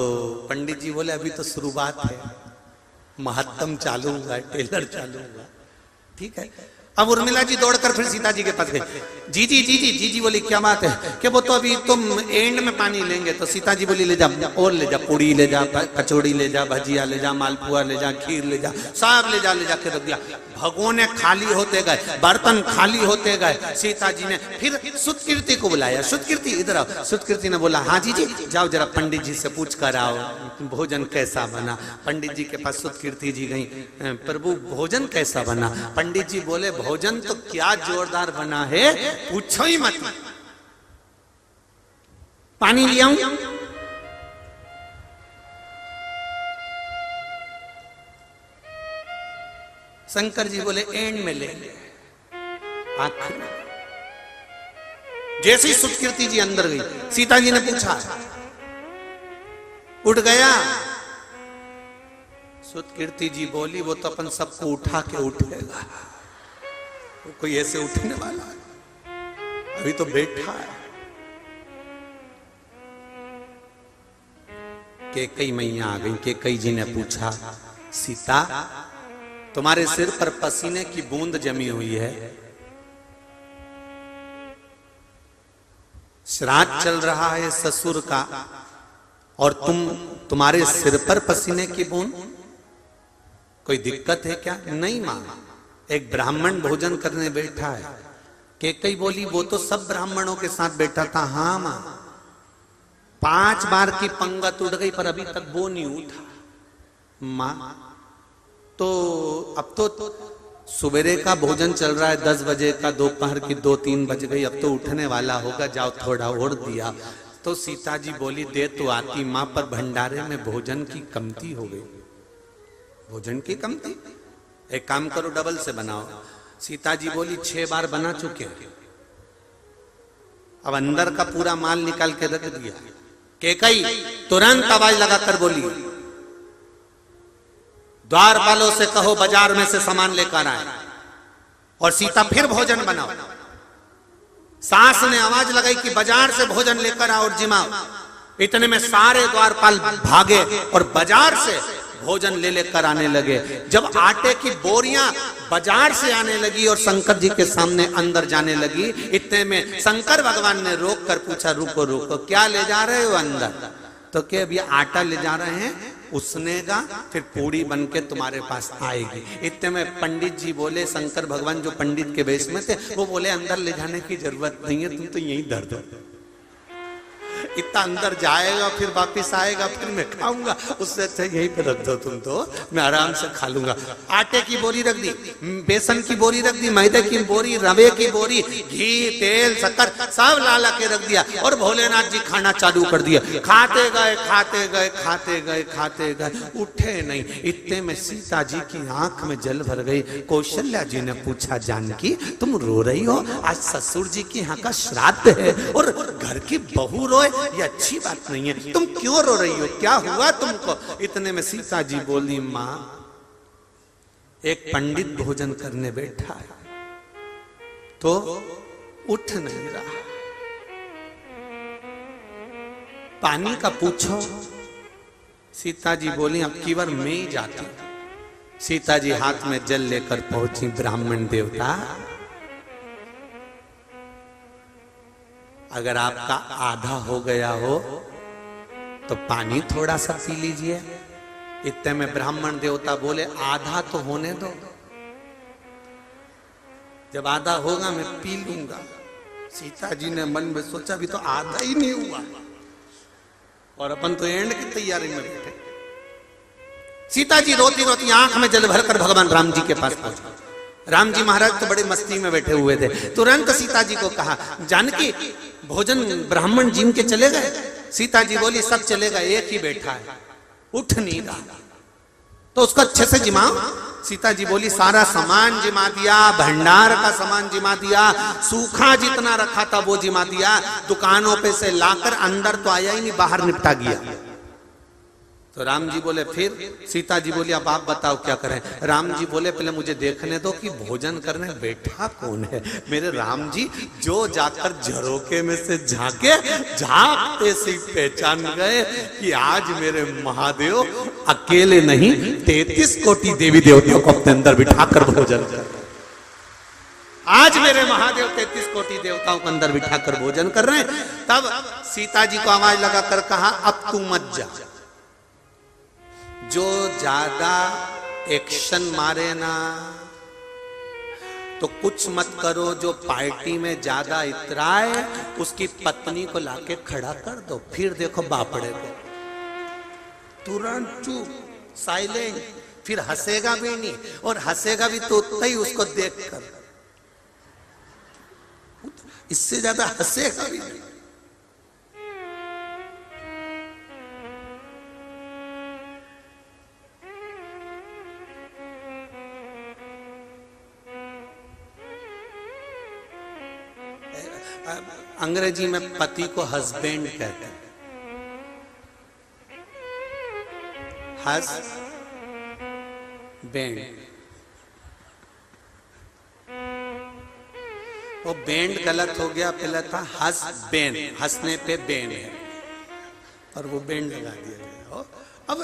पंडित जी बोले अभी तो शुरुआत है, महत्तम चालू हुआ है, टेलर चालू हुआ। ठीक है। अब उर्मिला जी दौड़कर फिर सीता जी के पास गई, जीजी जीजी। जीजी बोली क्या बात है? कि वो तो अभी तुम एंड में पानी लेंगे। तो सीता जी बोली ले जा और ले जा, पूड़ी ले जा, कचौड़ी ले जा, भजिया ले जा, मालपुआ ले जा, खीर ले जा, सब ले जा के रख दिया। भगोने खाली होते गए, बर्तन खाली होते गए। सीता जी ने फिर शुद्धकीर्ति को बुलाया, शुद्धकीर्ति इधर आओ। शुद्धकीर्ति ने बोला हाँ जीजी जाओ जरा पंडित जी से पूछ कर आओ भोजन कैसा बना। पंडित जी के पास शुद्धकीर्ति जी गई, प्रभु भोजन कैसा बना? पंडित जी बोले भोजन तो क्या जोरदार बना है, पूछो ही मत। पानी ले आऊं? शंकर जी बोले एंड में लेंगे, आखिर। जैसे ही शुद्धकीर्ति जी अंदर गई, सीता जी ने पूछा उठ गया? शुद्धकीर्ति जी बोली वो तो अपन सबको उठा के उठेगा, वो कोई ऐसे उठने वाला है, अभी तो बैठा है। केकई मैया आ गई। केकई जी ने पूछा सीता तुम्हारे सिर पर पसीने की बूंद जमी हुई है, श्राद्ध चल रहा है ससुर का और तुम्हारे सिर पर पसीने की बूंद, कोई दिक्कत है क्या? नहीं मां, एक ब्राह्मण भोजन करने बैठा है। केकई बोली वो तो सब ब्राह्मणों के साथ बैठा था। हाँ मां, 5 बार की पंगत उठ गई पर अभी तक वो नहीं उठा। मां तो अब तो सवेरे का भोजन चल रहा है 10 बजे का, दोपहर की 2-3 बज गई, अब तो उठने वाला होगा, जाओ थोड़ा और दिया। तो सीता जी बोली दे तो आती मां, पर भंडारे में भोजन की कमती हो गई। भोजन की कमती, एक काम करो डबल से बनाओ। सीता जी बोली 6 बार बना चुके हैं, अब अंदर का पूरा माल निकाल के रख दिया। केकई तुरंत आवाज लगाकर बोली द्वारपालों से कहो बाजार में से सामान लेकर आए और सीता फिर भोजन बनाओ। सास ने आवाज लगाई कि बाजार से भोजन लेकर आओ और जिमाओ। इतने में सारे द्वारपाल भागे और बाजार से भोजन ले लेकर आने लगे। जब आटे की बोरियां बाजार से आने लगी और शंकर जी के सामने अंदर जाने लगी, इतने में शंकर भगवान ने रोक कर पूछा रुको रुको, क्या ले जा रहे हो अंदर? तो क्या अभी आटा ले जा रहे हैं, उसनेगा फिर पूड़ी बन के तुम्हारे पास आएगी। इतने में पंडित जी बोले, शंकर भगवान जो पंडित के वेश में थे वो बोले अंदर ले जाने की जरूरत नहीं है, तुम तो यही धर दो। इतना अंदर जाएगा फिर वापिस आएगा फिर मैं खाऊंगा, उससे अच्छा यहीं पे रख दो तुम तो, मैं आराम से खा लूंगा। आटे की बोरी रख दी, बेसन की बोरी रख दी, मैदे की बोरी, रवे की बोरी, घी तेल शक्कर सब ला के रख दिया और भोलेनाथ जी खाना चालू कर दिया। खाते गए खाते गए खाते गए खाते गए, उठे नहीं। इतने में सीता जी की आंख में जल भर गई। कौशल्या जी ने पूछा, जानकी तुम रो रही हो? आज ससुर जी की यहाँ का श्राद्ध है और घर की बहू रोए, ये अच्छी बात नहीं है। तुम क्यों रो रही हो, क्या हुआ तुमको? इतने में सीता जी बोली, माँ एक पंडित भोजन करने बैठा है तो उठ नहीं रहा, पानी का पूछो। सीता जी बोली, अब की बार मैं ही जाती। सीता जी हाथ में जल लेकर पहुंची। ब्राह्मण देवता, अगर आपका आधा हो गया हो तो पानी थोड़ा सा पी लीजिए। इतने में ब्राह्मण देवता बोले, आधा तो होने दो, जब आधा होगा मैं पी लूंगा। सीता जी ने मन में सोचा, भी तो आधा ही नहीं हुआ और अपन तो एंड की तैयारी में बैठे। सीता जी रोती रोती आंख में जल भरकर भगवान राम जी के पास पहुंचे। राम जी महाराज तो बड़े मस्ती में बैठे हुए थे। तुरंत सीता जी को कहा, जानकी भोजन ब्राह्मण जी के चले गए? सीता जी बोली, सब चले गए, एक ही बैठा है, उठ नहीं रहा, तो उसको अच्छे से जिमाओ। सीता जी बोली, सारा सामान जिमा दिया, भंडार का सामान जिमा दिया, सूखा जितना रखा था वो जिमा दिया, दुकानों पे से लाकर अंदर तो आया ही नहीं, बाहर निपटा गया। तो राम जी बोले फिर? सीता जी बोली, अब आप बताओ क्या करें? राम जी बोले, पहले मुझे देखने दो कि भोजन करने बैठा कौन है। मेरे राम जी जो जाकर झरोके में से झांके, झांकते से पहचान गए कि आज मेरे महादेव अकेले नहीं 33 कोटि देवी देवताओं को अपने अंदर बिठाकर भोजन कर, आज मेरे महादेव 33 कोटि देवताओं को अंदर बिठाकर भोजन कर रहे हैं। तब सीता जी को आवाज लगाकर कहा, अब तू मत जा, जो ज्यादा एक्शन मारे ना तो कुछ मत करो, जो पार्टी में ज्यादा इतराए उसकी पत्नी को लाके खड़ा कर दो, फिर देखो बापड़े को। तुरंत चुप, साइलेंट, फिर हंसेगा भी नहीं, और हंसेगा भी तो उतना ही उसको देखकर, इससे ज्यादा हंसेगा भी नहीं। अंग्रेजी में पति को हस्बैंड कहते हैं, हस्बैंड। वो बैंड गलत हो गया, पहले था हस्बैंड, हंसने पे बैंड है और वो बैंड लगा दिया गया। अब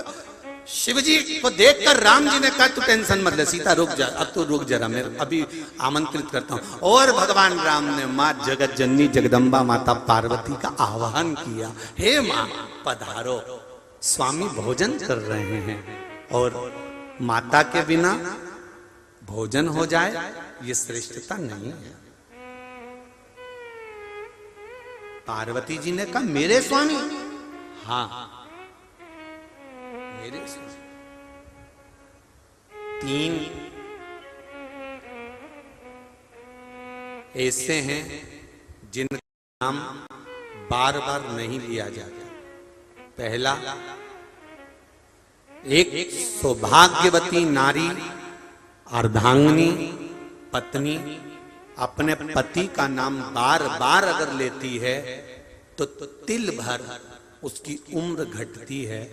शिवजी को देखकर राम जी ने कहा, तू टेंशन मत ले सीता, रुक जा, अब तू रुक जरा, मैं अभी आमंत्रित करता हूं। और भगवान राम ने मां जगत जननी जगदम्बा माता पार्वती का आह्वान किया, हे मां पधारो, स्वामी भोजन कर रहे हैं और माता के बिना भोजन हो जाए ये श्रेष्ठता नहीं है। पार्वती जी ने कहा, मेरे स्वामी? हाँ मेरे स्वामी। 3 ऐसे हैं जिनका नाम बार बार नहीं लिया जाता। पहला, एक सौभाग्यवती नारी अर्धांगिनी पत्नी अपने पति का नाम बार बार अगर लेती है तो तिल भर उसकी उम्र घटती है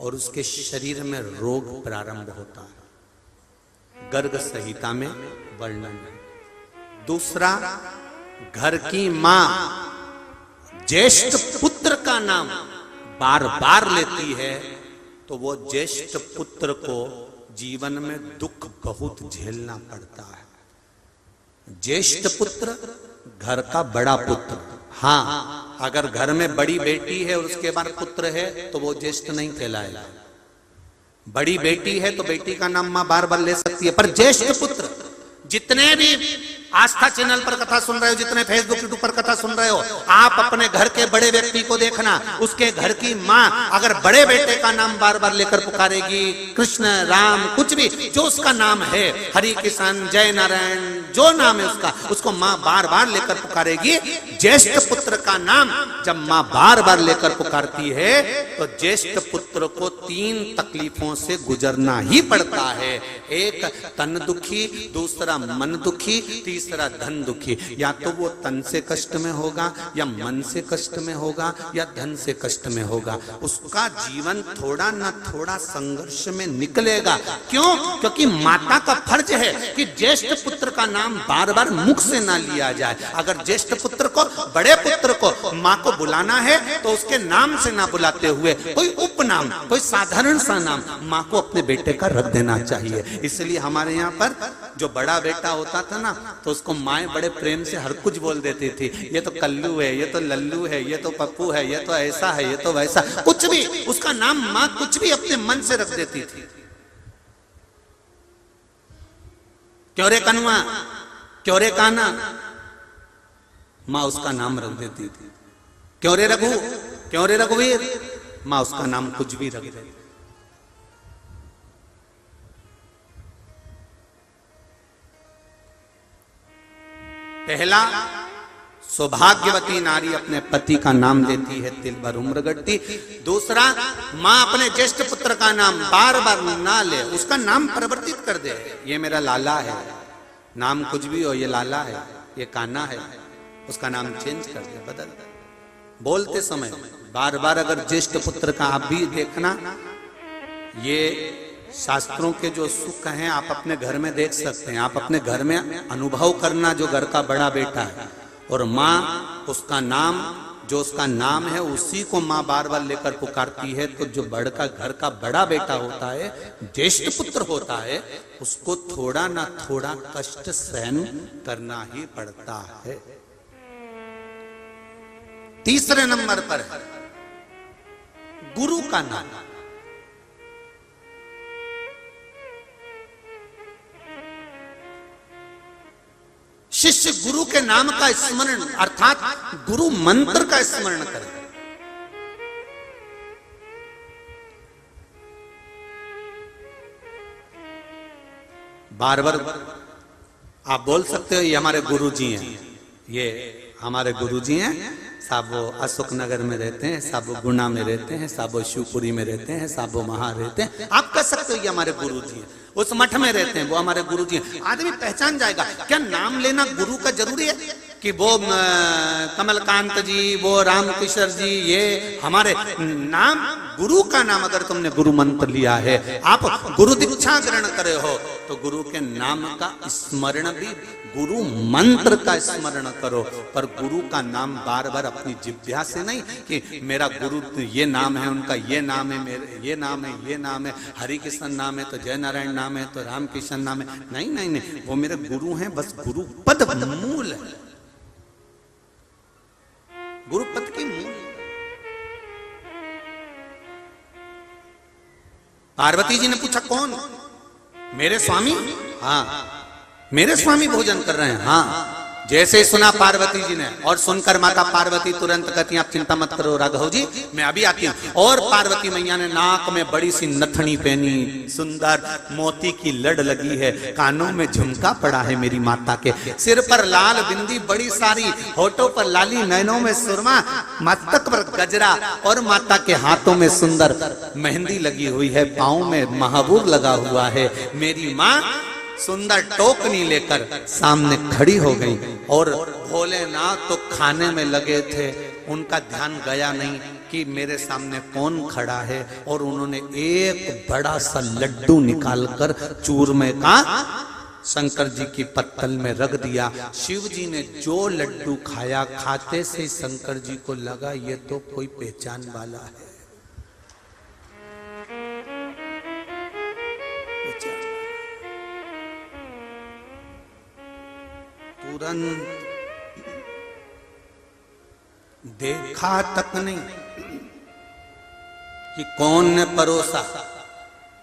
और उसके शरीर में रोग प्रारंभ होता है। गर्ग संहिता में वर्णन है। दूसरा, घर की मां ज्येष्ठ पुत्र का नाम बार बार लेती है तो वो ज्येष्ठ पुत्र को जीवन में दुख बहुत झेलना पड़ता है। ज्येष्ठ पुत्र घर का बड़ा पुत्र। हाँ, अगर घर में बड़ी बेटी है और उसके बाद पुत्र है तो वो ज्येष्ठ नहीं कहलाएगा। बड़ी बेटी है तो बेटी का नाम मां बार बार ले सकती है, पर ज्येष्ठ पुत्र जितने भी आस्था चैनल पर कथा सुन रहे हो, जितने फेसबुक यूट्यूब पर कथा सुन रहे हो, आप अपने घर के बड़े व्यक्ति को देखना, उसके घर की माँ अगर बड़े बेटे का नाम बार बार लेकर पुकारेगी, कृष्ण राम कुछ भी जो उसका नाम है, हरि किशन जय नारायण जो नाम है उसका, उसको माँ बार बार लेकर पुकारेगी। ज्येष्ठ पुत्र का नाम जब माँ बार बार लेकर पुकारती है तो ज्येष्ठ पुत्र को 3 तकलीफों से गुजरना ही पड़ता है। एक तन दुखी, दूसरा मन दुखी, तीसरा धन दुखी। या तो वो तन से कष्ट में होगा, या मन से कष्ट में होगा, या धन से कष्ट में होगा। उसका जीवन थोड़ा ना थोड़ा संघर्ष में निकलेगा। क्यों? क्योंकि माता का फर्ज है कि ज्येष्ठ पुत्र का नाम बार बार मुख से ना लिया जाए। अगर ज्येष्ठ पुत्र को, बड़े पुत्र को माँ को बुलाना है तो उसके नाम से ना बुलाते हुए कोई उपनाम, कोई साधारण सा नाम माँ को अपने बेटे का रख देना चाहिए। इसलिए हमारे यहाँ पर जो बड़ा बेटा होता था ना, तो उसको माएं बड़े प्रेम से हर कुछ बोल देती थी। ये तो कल्लू है, ये तो लल्लू है, ये तो पप्पू है, ये तो ऐसा है, ये तो वैसा, कुछ भी उसका नाम माँ कुछ भी अपने मन से रख देती थी। क्यों रे कनुआ, क्यों रे काना, माँ उसका नाम रख देती थी। क्यों रे रघु, क्यों रे रघुवीर, माँ उसका नाम कुछ भी रख देती। पहला, सौभाग्यवती नारी अपने पति का नाम लेती है तिल भर उम्र गढ़ती। दूसरा, माँ अपने ज्येष्ठ पुत्र का नाम बार बार ना ले, उसका नाम परिवर्तित कर दे। ये मेरा लाला है, नाम कुछ भी हो, ये लाला है, ये कान्हा है, उसका नाम चेंज कर दे, बदल दे। बोलते समय बार बार अगर ज्येष्ठ पुत्र का आप भी देखना, ये शास्त्रों के जो सुख हैं आप अपने घर में देख सकते हैं। आप अपने घर में अनुभव करना, जो घर का बड़ा बेटा है और माँ उसका नाम, जो उसका नाम है उसी को माँ बार बार लेकर पुकारती है, तो जो बड़ का घर का बड़ा बेटा होता है, ज्येष्ठ पुत्र होता है, उसको थोड़ा ना थोड़ा कष्ट सहन करना ही पड़ता है। तीसरे नंबर पर गुरु का नाम। शिष्य गुरु के नाम का स्मरण अर्थात गुरु मंत्र का स्मरण करे। बार बार आप बोल सकते हो ये हमारे गुरुजी हैं, ये हमारे गुरुजी हैं, साहब वो अशोक नगर में रहते हैं, साहब वो गुना में रहते हैं, साहब वो शिवपुरी में रहते हैं, साहब वो वहां रहते हैं। आप कह सकते हो ये हमारे गुरुजी हैं, उस मठ में रहते हैं, वो हमारे गुरुजी हैं। आदमी पहचान जाएगा। क्या नाम लेना गुरु का जरूरी है कि वो कमलकांत जी, वो रामकिशोर जी, ये हमारे नाम, गुरु का नाम अगर तुमने गुरु मंत्र लिया है, आप गुरु दीक्षा ग्रहण करे हो, तो गुरु के नाम का स्मरण भी, गुरु मंत्र का स्मरण करो। पर गुरु का नाम बार बार अपनी जिह्वा से नहीं कि मेरा गुरु ये नाम है, उनका ये नाम है, मेरे ये नाम है, ये नाम है, हरि कृष्ण नाम है तो जय नारायण नाम है तो राम कृष्ण नाम है। नहीं नहीं नहीं, वो मेरे गुरु हैं, बस गुरु पद मूल है, गुरु पद की मूल। पार्वती जी ने पूछा कौन? मेरे स्वामी। हाँ, मेरे स्वामी भोजन कर रहे हैं। हाँ, जैसे ही सुना पार्वती जी ने, और सुनकर माता पार्वती तुरंत कहती आप चिंता मत करो राघव जी, मैं अभी आती हूँ। और पार्वती मैया ने नाक में बड़ी सी नथनी पहनी, सुंदर मोती की लड़ लगी है, कानों में झुमका पड़ा है मेरी माता के, सिर पर लाल बिंदी बड़ी सारी, होठों पर लाली, नैनों में सुरमा, मस्तक पर गजरा, और माता के हाथों में सुंदर मेहंदी लगी हुई है, पाँव में महाबूर लगा हुआ है। मेरी माँ सुंदर टोकनी लेकर सामने खड़ी हो गई, और भोलेनाथ तो खाने में लगे थे, उनका ध्यान गया नहीं कि मेरे सामने कौन खड़ा है। और उन्होंने एक बड़ा सा लड्डू निकालकर चूरमे का शंकर जी की पत्तल में रख दिया। शिव जी ने जो लड्डू खाया, खाते से शंकर जी को लगा ये तो कोई पहचान वाला है। तुरंत देखा तक नहीं कि कौन ने परोसा,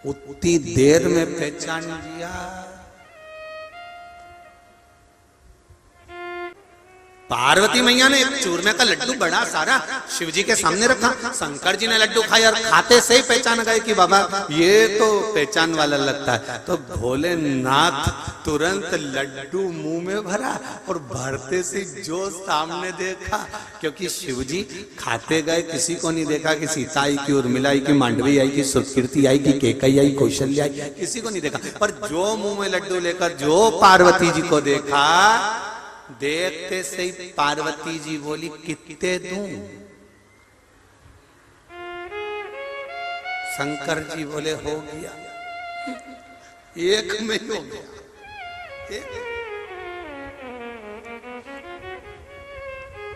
उतनी देर में पहचान लिया पार्वती मैया ने एक चूरमे का लड्डू बड़ा सारा शिव जी के सामने रखा। शंकर जी ने लड्डू खाया और खाते से ही पहचान गए कि बाबा ये तो पहचान वाला लगता है। तो भोलेनाथ तुरंत लड्डू मुंह में भरा और भरते से जो सामने देखा, क्योंकि शिव जी खाते गए, किसी को नहीं देखा कि सीता आई, कि उर्मिला आई, कि मांडवी आई, कि सुकृति आई, कि केकई आई, कौशल्या आई, किसी को नहीं देखा। पर जो मुंह में लड्डू लेकर जो पार्वती जी को देखा, देखते से ही पार्वती जी बोली कितने दूं? शंकर जी बोले हो गया, एक में हो गया।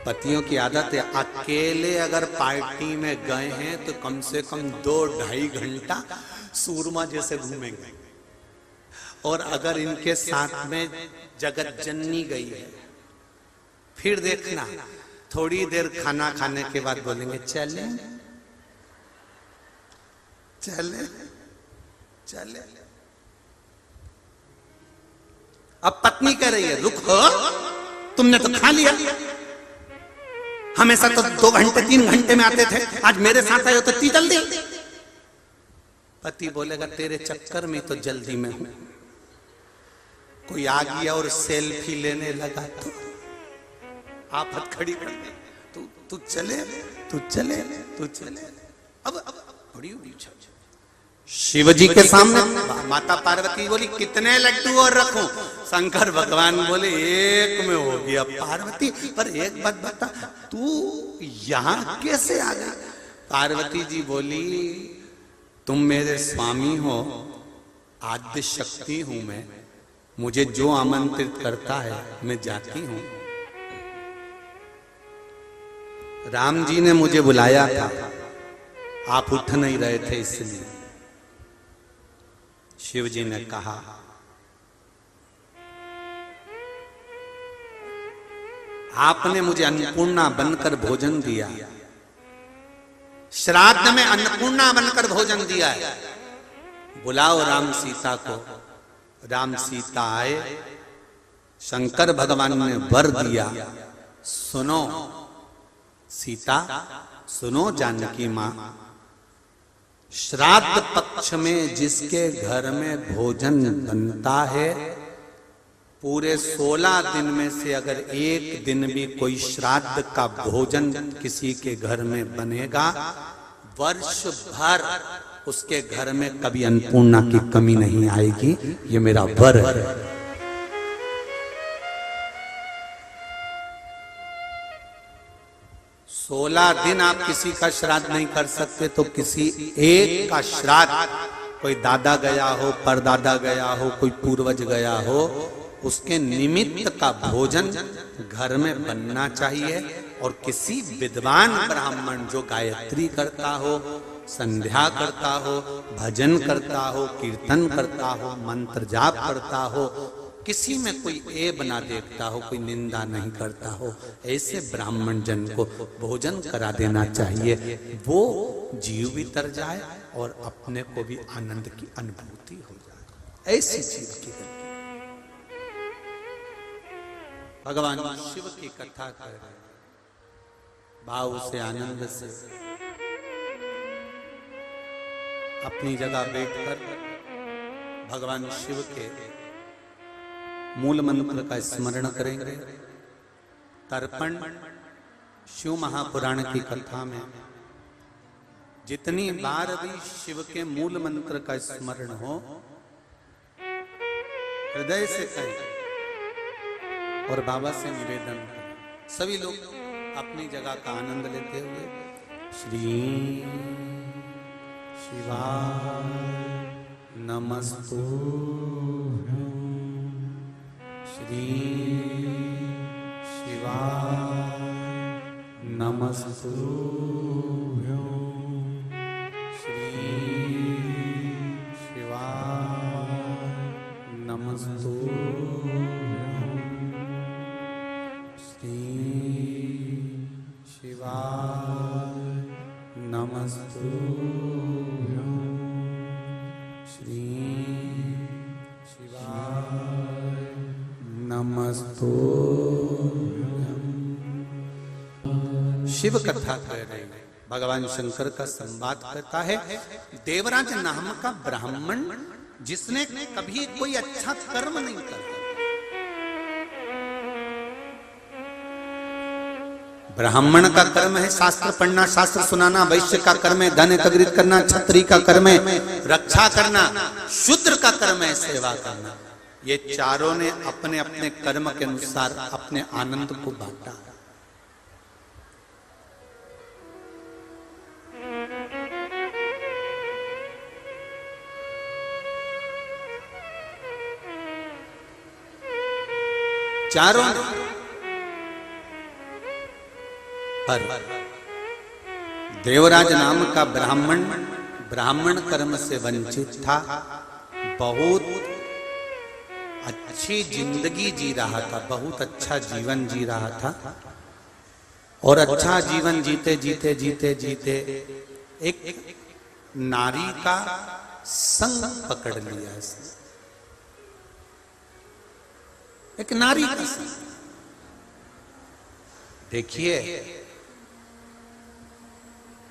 पतियों की आदत है, अकेले अगर पार्टी में गए हैं तो कम से कम 2-2.5 घंटा सूरमा जैसे घूमेंगे। और अगर इनके साथ में जगत जननी गई है, फिर देखना थोड़ी देर खाना खाने के बाद बोलेंगे चले चले चले। अब पत्नी कह रही है रुको, तुमने तो खा लिया, हमेशा तो 2 घंटे 3 घंटे में आते थे, आज मेरे साथ आए हो तो इतनी जल्दी। पति बोलेगा तेरे चक्कर में तो जल्दी में हूं, कोई आ गया और सेल्फी लेने लगा तो आफत खड़ी कर दी। तू चले तू चले तू चले। अब बड़ी हुई शिव जी के सामने माता पार्वती बोली कितने लड्डू और रखूं? शंकर भगवान बोले एक में हो गया। पार्वती पर एक बात बता, तू यहां कैसे आ गई? पार्वती जी बोली तुम मेरे स्वामी हो, आद्य शक्ति हूं मैं, मुझे जो आमंत्रित करता है मैं जाती हूं। राम जी ने मुझे बुलाया था, आप उठ नहीं रहे थे, इसलिए शिव जी ने कहा आपने मुझे अन्नपूर्णा बनकर भोजन दिया, श्राद्ध में अन्नपूर्णा बनकर भोजन दिया है, बुलाओ राम सीता को। राम सीता आए, शंकर भगवान ने वर दिया, सुनो सीता, सुनो जानकी मां, श्राद्ध पक्ष में जिसके घर में भोजन बनता है, पूरे 16 दिन में से अगर एक दिन भी कोई श्राद्ध का भोजन किसी के घर में बनेगा, वर्ष भर उसके घर में कभी अन्नपूर्णा की कमी नहीं आएगी। ये मेरा वर है। 16 दिन आप किसी का श्राद्ध नहीं कर सकते, तो किसी एक का श्राद्ध, कोई दादा गया हो, परदादा गया हो, कोई पूर्वज गया हो, उसके निमित्त का भोजन घर में बनना चाहिए। और किसी विद्वान ब्राह्मण जो गायत्री करता हो, संध्या करता हो, भजन करता हो, कीर्तन करता हो, मंत्र जाप करता हो, किसी में कोई ऐब ना देखता हो, कोई निंदा नहीं करता हो, ऐसे ब्राह्मण जन को भोजन करा देना चाहिए। वो जीव भी तर जाए और अपने को भी आनंद की अनुभूति हो जाए, ऐसी चीज की गलती। भगवान शिव की कथा कर रहे, भाव से, आनंद से अपनी जगह बैठकर भगवान शिव के मूल मंत्र का स्मरण करेंगे। तर्पण शिव महापुराण की कथा में जितनी बार भी शिव के मूल मंत्र का स्मरण हो, हृदय से कहें और बाबा से निवेदन करें। सभी लोग अपनी जगह का आनंद लेते हुए श्री शिवाय नमस्तु, श्री शिवाय नमस्तु, श्री शिवाय नमस्तु, श्री शिवाय नमस्तु, श्री शिवाय नमस्तु। शिव कथा कह रहे हैं। भगवान शंकर का संवाद करता है। देवराज नाम का ब्राह्मण जिसने कभी कोई अच्छा कर्म नहीं किया, ब्राह्मण का कर्म है शास्त्र पढ़ना, शास्त्र सुनाना, वैश्य का कर्म है धन एकत्रित करना, क्षत्रिय का कर्म है रक्षा करना, शूद्र का कर्म है सेवा करना। ये चारों ने अपने अपने कर्म के अनुसार अपने आनंद को बांटा। चारों पर देवराज नाम का ब्राह्मण कर्म से वंचित था, बहुत अच्छी जिंदगी जी रहा था, बहुत अच्छा जीवन जी रहा था, और अच्छा जीवन जीते जीते जीते जीते एक नारी का संग पकड़ लिया इसने, एक नारी का संग। देखिए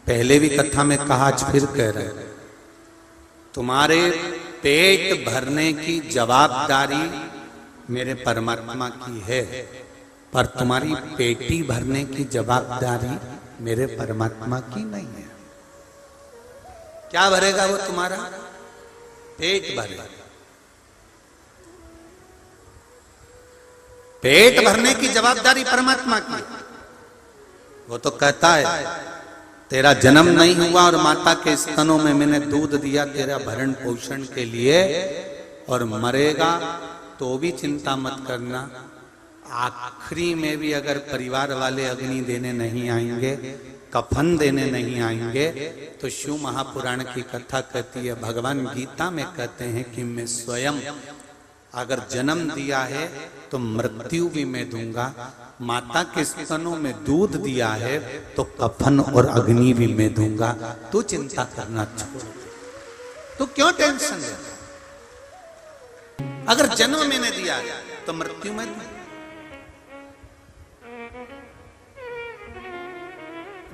पहले भी कथा में कहा, आज फिर कह रहे हैं, तुम्हारे पेट भरने की जवाबदारी मेरे परमात्मा की है, पर तुम्हारी पेटी भरने की जवाबदारी मेरे परमात्मा की नहीं है। क्या भरेगा वो तुम्हारा? पेट भरेगा। पेट भरने की जवाबदारी परमात्मा की। वो तो कहता है तेरा जन्म नहीं हुआ और माता के स्तनों में मैंने दूध दिया तेरा भरण पोषण के लिए, और मरेगा तो भी चिंता मत करना, आखिरी में भी अगर परिवार वाले अग्नि देने नहीं आएंगे, कफन देने नहीं आएंगे, तो शिव महापुराण की कथा कहती है, भगवान गीता में कहते हैं कि मैं स्वयं अगर जन्म दिया है तो मृत्यु भी मैं दूंगा, माता के स्तनों में दूध दिया है तो कफन और अग्नि भी मैं दूंगा, तू चिंता करना छोड़, तू क्यों टेंशन ले? अगर जन्म मैंने दिया है तो मृत्यु में दूंगा।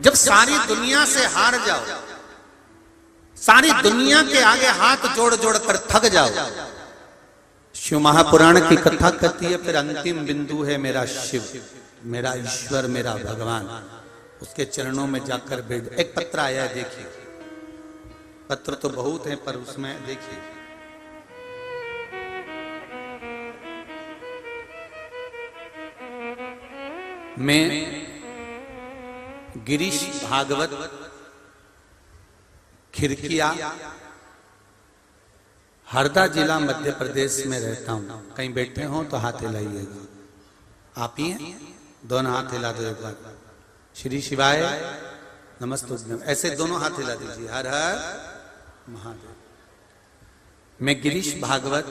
जब सारी दुनिया से हार जाओ, सारी दुनिया के आगे हाथ जोड़ जोड़ कर थक जाओ, शिव महापुराण की कथा कहती है फिर अंतिम बिंदु है मेरा शिव, मेरा ईश्वर, मेरा भगवान, उसके चरणों में जाकर बैठ। एक पत्र आया है, देखिए, पत्र तो बहुत है पर उसमें देखिए, मैं गिरीश भागवत खिरकिया हरदा जिला मध्य प्रदेश में रहता हूं। कहीं बैठे हो तो हाथ हिलाइएगा। आप ही हैं? दोनों हाथ हिला दो एक बार। श्री शिवाय नमस्तुभ्यम, ऐसे दोनों हाथ हिला दीजिए। हर हर महादेव। मैं गिरीश भागवत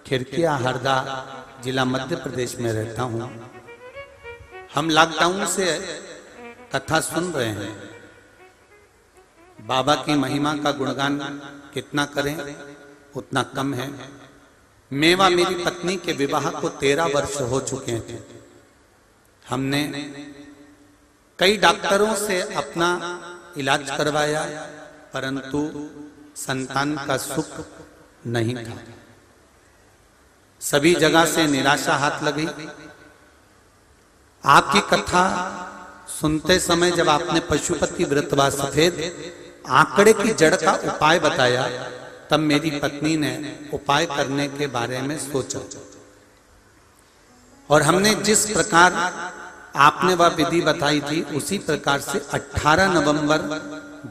खिरकिया हरदा जिला मध्य प्रदेश में रहता हूं। हम लॉकडाउन से कथा सुन रहे हैं। बाबा की महिमा का गुणगान कितना करें उतना कम है। मेवा मेरी पत्नी के विवाह को 13 वर्ष हो चुके थे। हमने कई डॉक्टरों से अपना इलाज करवाया, परंतु संतान का सुख नहीं था। सभी जगह से निराशा हाथ लगी। आपकी कथा सुनते समय जब आपने पशुपति व्रत व सफेद आंकड़े की जड़ का उपाय बताया, तब मेरी पत्नी ने उपाय करने के बारे में सोचा, और हमने जिस प्रकार आपने वह विधि बताई थी उसी प्रकार से 18 नवंबर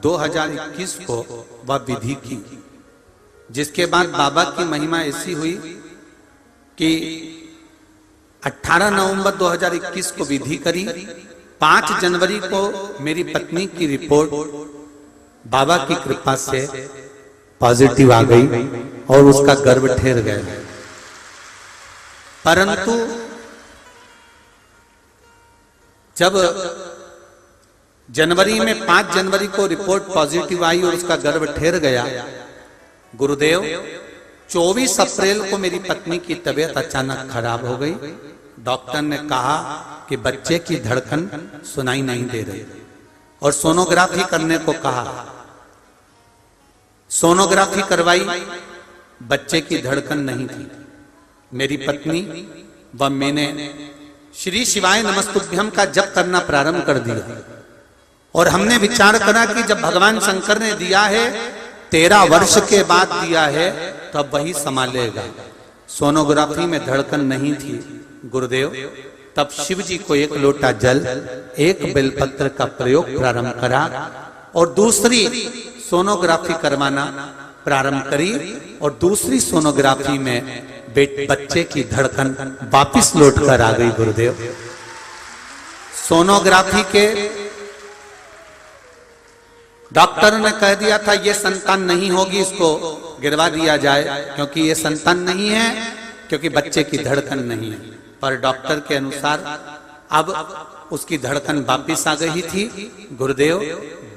2021 को वह विधि की। जिसके बाद बाबा की महिमा ऐसी हुई कि 18 नवंबर 2021 को विधि करी। 5 जनवरी को मेरी पत्नी की रिपोर्ट बाबा की कृपा से पॉजिटिव आ गई और उसका गर्भ ठहर गया। परंतु जब जनवरी में 5 जनवरी को रिपोर्ट पॉजिटिव आई और उसका गर्भ ठहर गया, गुरुदेव 24 अप्रैल को मेरी पत्नी की तबीयत अचानक खराब हो गई। डॉक्टर ने कहा कि बच्चे की धड़कन सुनाई नहीं दे रही। और सोनोग्राफी करने को कहा। सोनोग्राफी करवाई, बच्चे की धड़कन नहीं थी। मेरी पत्नी व मैंने श्री शिवाय नमस्तुभ्यम का जप करना प्रारंभ कर दिया और हमने विचार करा कि जब भगवान शंकर ने दिया है 13 वर्ष के बाद दिया है तो अब वही संभालेगा। सोनोग्राफी में धड़कन नहीं थी गुरुदेव। तब शिव जी को 1 लोटा जल, 1 बेलपत्र का प्रयोग प्रारंभ करा और दूसरी सोनोग्राफी करवाना प्रारंभ करी और दूसरी सोनोग्राफी में बच्चे की धड़कन वापिस लौट कर आ गई गुरुदेव। सोनोग्राफी के डॉक्टर ने कह दिया था ये संतान नहीं होगी, इसको गिरवा दिया जाए क्योंकि ये संतान नहीं है, क्योंकि बच्चे की धड़कन नहीं है। पर डॉक्टर के अनुसार अब उसकी धड़कन वापिस आ गई थी गुरुदेव।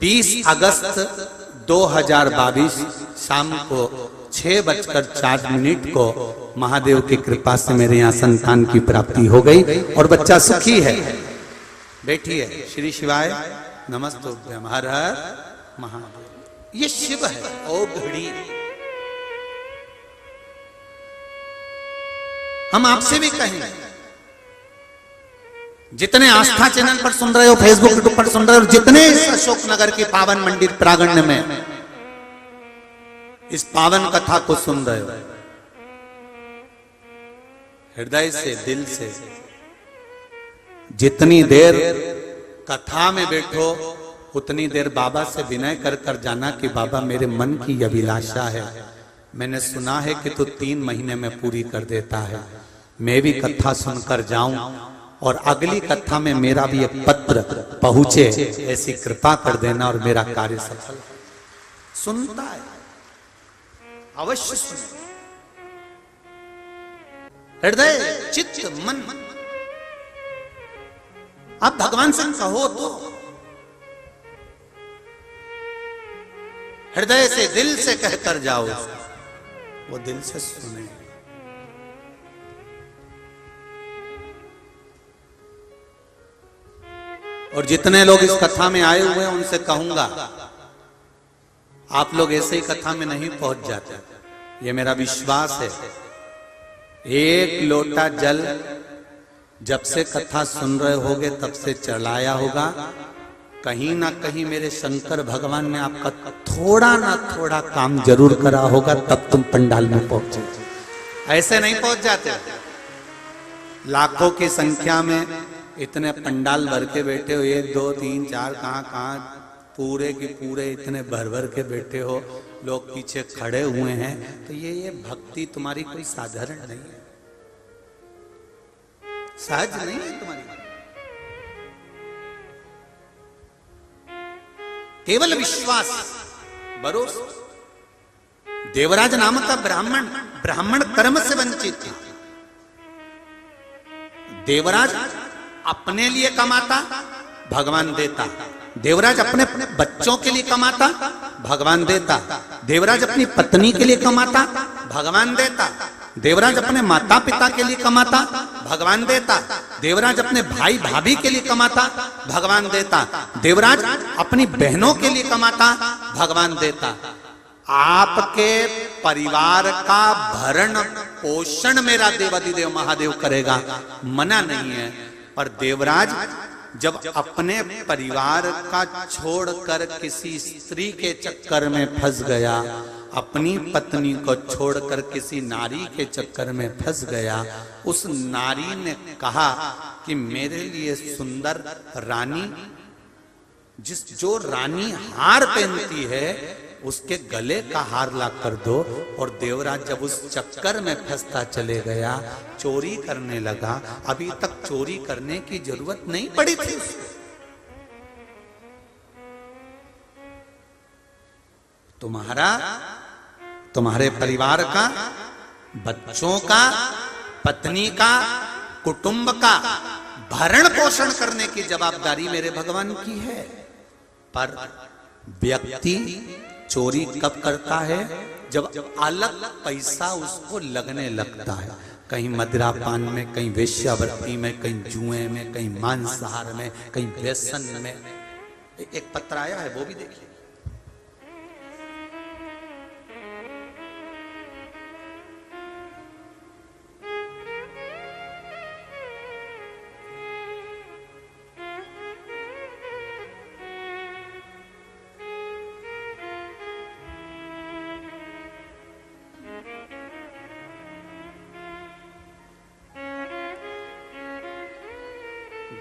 20 अगस्त 2022 शाम को 6:04 को महादेव की कृपा से मेरे यहाँ संतान की प्राप्ति हो गई और बच्चा सुखी है। बेटी है। श्री शिवाय नमस्तुभ्यम। हर हर महादेव। ये शिव है। ओ घड़ी, हम आपसे भी कहें, जितने आस्था चैनल पर सुन रहे हो, फेसबुक यूट्यूब पर सुन रहे हो, जितने इस अशोकनगर की पावन मंदिर प्रांगण में इस पावन कथा को सुन रहे हो, हृदय से, दिल से, जितनी देर कथा में बैठो उतनी देर बाबा से विनय कर कर जाना कि बाबा मेरे मन की अभिलाषा है, मैंने सुना है कि तू 3 महीने में पूरी कर देता है, मैं भी कथा सुनकर जाऊं और अगली कथा में मेरा भी एक पत्र पहुंचे, ऐसी कृपा कर देना और मेरा कार्य सफल। सुनता है, अवश्य सुने। हृदय, चित्त, मन, आप भगवान से कहो तो हृदय से, दिल से कहकर जाओ, वो दिल से सुने। और जितने लोग इस कथा में आए हुए हैं उनसे कहूंगा, आप लोग ऐसे ही कथा में नहीं पहुंच जाते, ये मेरा विश्वास है। 1 लोटा जल जब से कथा सुन रहे होगे तब से चढ़ाया होगा, कहीं ना कहीं मेरे शंकर भगवान ने आपका थोड़ा ना थोड़ा काम जरूर करा होगा, तब तुम पंडाल में पहुंचे। ऐसे नहीं पहुंच जाते। लाखों की संख्या में इतने पंडाल भर के बैठे हो, 1 2 3 4 कहां पूरे के पूरे इतने भर भर के बैठे हो, लोग पीछे खड़े हुए हैं, तो ये भक्ति तुम्हारी कोई साधारण नहीं है, सहज नहीं है तुम्हारी। केवल विश्वास, भरोसा। देवराज नाम का ब्राह्मण कर्म से वंचित था। देवराज अपने लिए कमाता, भगवान देता। देवराज अपने बच्चों के लिए कमाता, भगवान देता। देवराज अपनी पत्नी के लिए कमाता, भगवान देता। देवराज अपने माता पिता के लिए कमाता, भगवान देता। देवराज अपने भाई भाभी के लिए कमाता, भगवान देता। देवराज अपनी बहनों के लिए कमाता, भगवान देता। आपके परिवार का भरण पोषण मेरा देवाधिदेव महादेव करेगा, मना नहीं है। पर देवराज जब अपने परिवार का छोड़कर किसी स्त्री के चक्कर में फंस गया, अपनी पत्नी को छोड़कर किसी नारी के चक्कर में फंस गया, उस नारी ने कहा कि मेरे लिए सुंदर रानी, जो रानी हार पहनती है उसके गले का हार ला कर दो। और देवराज जब उस चक्कर में फंसता चले गया, चोरी करने लगा। अभी तक चोरी करने की जरूरत नहीं पड़ी थी उसको। तुम्हारे परिवार का, बच्चों का, पत्नी का, कुटुंब का भरण पोषण करने की जवाबदारी मेरे भगवान की है। पर व्यक्ति चोरी कब करता है? जब अलग पैसा उसको लगने लगता है, कहीं मदिरापान में, कहीं वेश्यावृत्ति में, कहीं जुए में, कहीं मांसाहार में, कहीं व्यसन में। एक पत्र आया है, वो भी देखिए।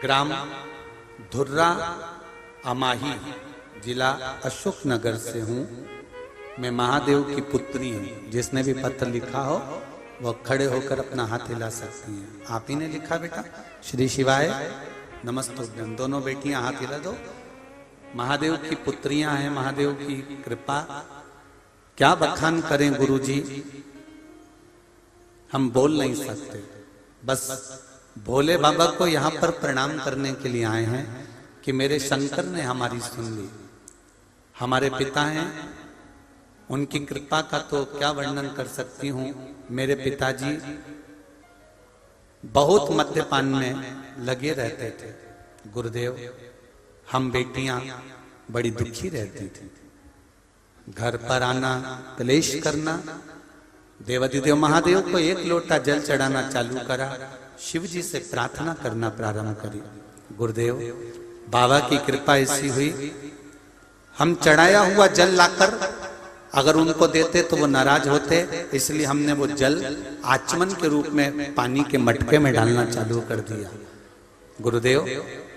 ग्राम धुर्रा अमाही, जिला अशोकनगर से हूँ। मैं महादेव की पुत्री हूँ। जिसने भी पत्र लिखा हो वो खड़े होकर अपना हाथ हिला सकती हैं। आप ही ने लिखा बेटा? श्री शिवाय नमस्तुभ्यम। दोनों बेटियां हाथ हिला दो। महादेव की पुत्रियां हैं, महादेव की कृपा। क्या बखान करें गुरुजी, हम बोल नहीं सकते। बस भोले बाबा को यहाँ पर प्रणाम करने के लिए आए हैं कि मेरे शंकर ने हमारी सुन ली। हमारे पिता हैं, उनकी कृपा का तो क्या वर्णन कर सकती हूँ। मेरे पिताजी बहुत मद्यपान में लगे रहते थे गुरुदेव। हम बेटियां बड़ी दुखी रहती थी। घर पर आना, क्लेश करना। देवाधिदेव महादेव को एक लोटा जल चढ़ाना चालू करा, शिव जी से प्रार्थना करना प्रारंभ करी। गुरुदेव बाबा की कृपा ऐसी हुई, हम चढ़ाया हुआ जल लाकर अगर उनको देते तो वो नाराज होते, इसलिए हमने वो जल आचमन के रूप में पानी के मटके में डालना चालू कर दिया। गुरुदेव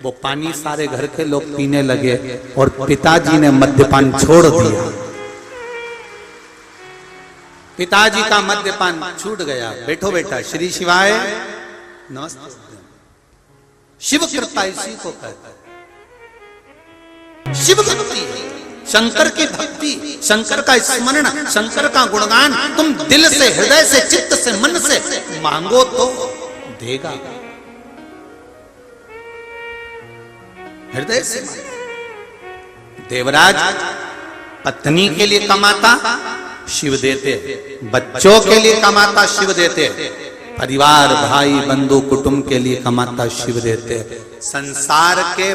वो पानी सारे घर के लोग पीने लगे और पिताजी ने मद्यपान छोड़ दिया। पिताजी का मद्यपान छूट गया। बैठो बेटा। श्री शिवाय नमस्ते। शिव कृपा इसी को कहते हैं। शिव भक्ति, शंकर की भक्ति, शंकर का स्मरण, शंकर का गुणगान तुम दिल से, हृदय से, चित्त से, मन से मांगो तो देगा। हृदय से मांगो। देवराज पत्नी के लिए कमाता, शिव देते। बच्चों के लिए कमाता, शिव देते। परिवार, भाई, बंधु, कुटुंब के लिए कमाता, शिव देते। संसार के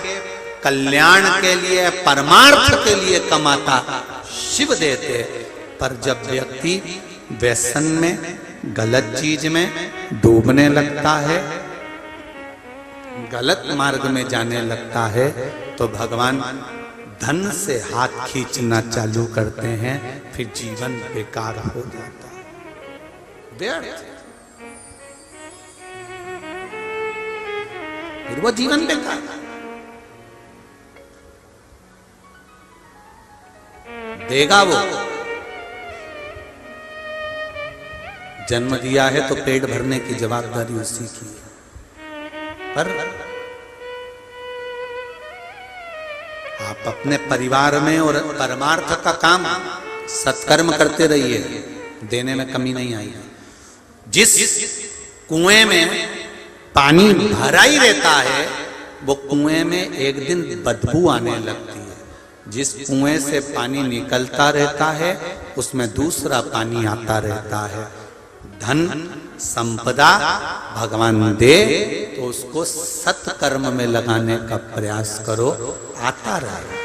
कल्याण के लिए, परमार्थ के लिए कमाता, शिव देते। पर जब व्यक्ति व्यसन में, गलत चीज में डूबने लगता है, गलत मार्ग में जाने लगता है, तो भगवान धन से हाथ खींचना चालू करते हैं। फिर जीवन बेकार हो जाता है, व्यर्थ। फिर वो जीवन बेकार। देगा वो। जन्म दिया है तो पेट भरने की जवाबदारी उसी की है। पर आप अपने परिवार में और परमार्थ का काम सत्कर्म करते रहिए, देने में कमी नहीं आएगी। जिस कुएं में पानी भरा ही रहता है, वो कुएं में एक दिन बदबू आने लगती है। जिस कुएं से पानी निकलता रहता है, उसमें दूसरा पानी आता रहता है। धन संपदा भगवान दे तो उसको सत्कर्म में लगाने का प्रयास करो, आता रहे,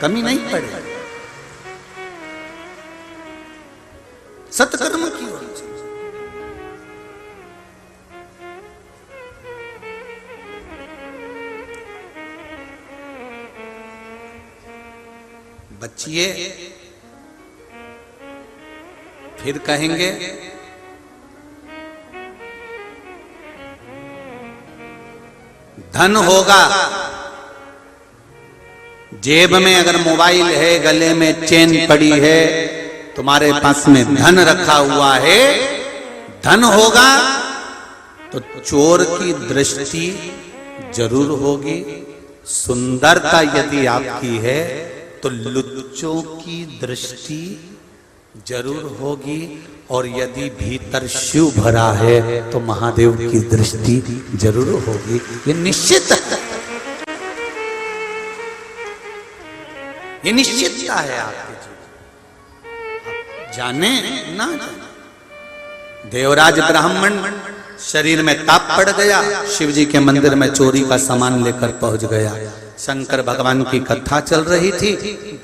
कमी नहीं पड़े। सत्कर्म की ओर बचिए। फिर कहेंगे धन होगा, जेब में अगर मोबाइल है, गले में चेन पड़ी है, तुम्हारे पास में धन रखा हुआ है, धन होगा तो चोर की दृष्टि जरूर होगी। सुंदरता यदि आपकी है तो लुच्चों की दृष्टि जरूर होगी। और यदि भीतर शिव भरा है तो महादेव की दृष्टि जरूर होगी। ये निश्चित है, ये निश्चितता है आपके जीवन। जाने ना जाने। देवराज ब्राह्मण शरीर में ताप पड़ गया, शिव जी के मंदिर में चोरी का सामान लेकर पहुंच गया। शंकर भगवान की कथा चल रही थी,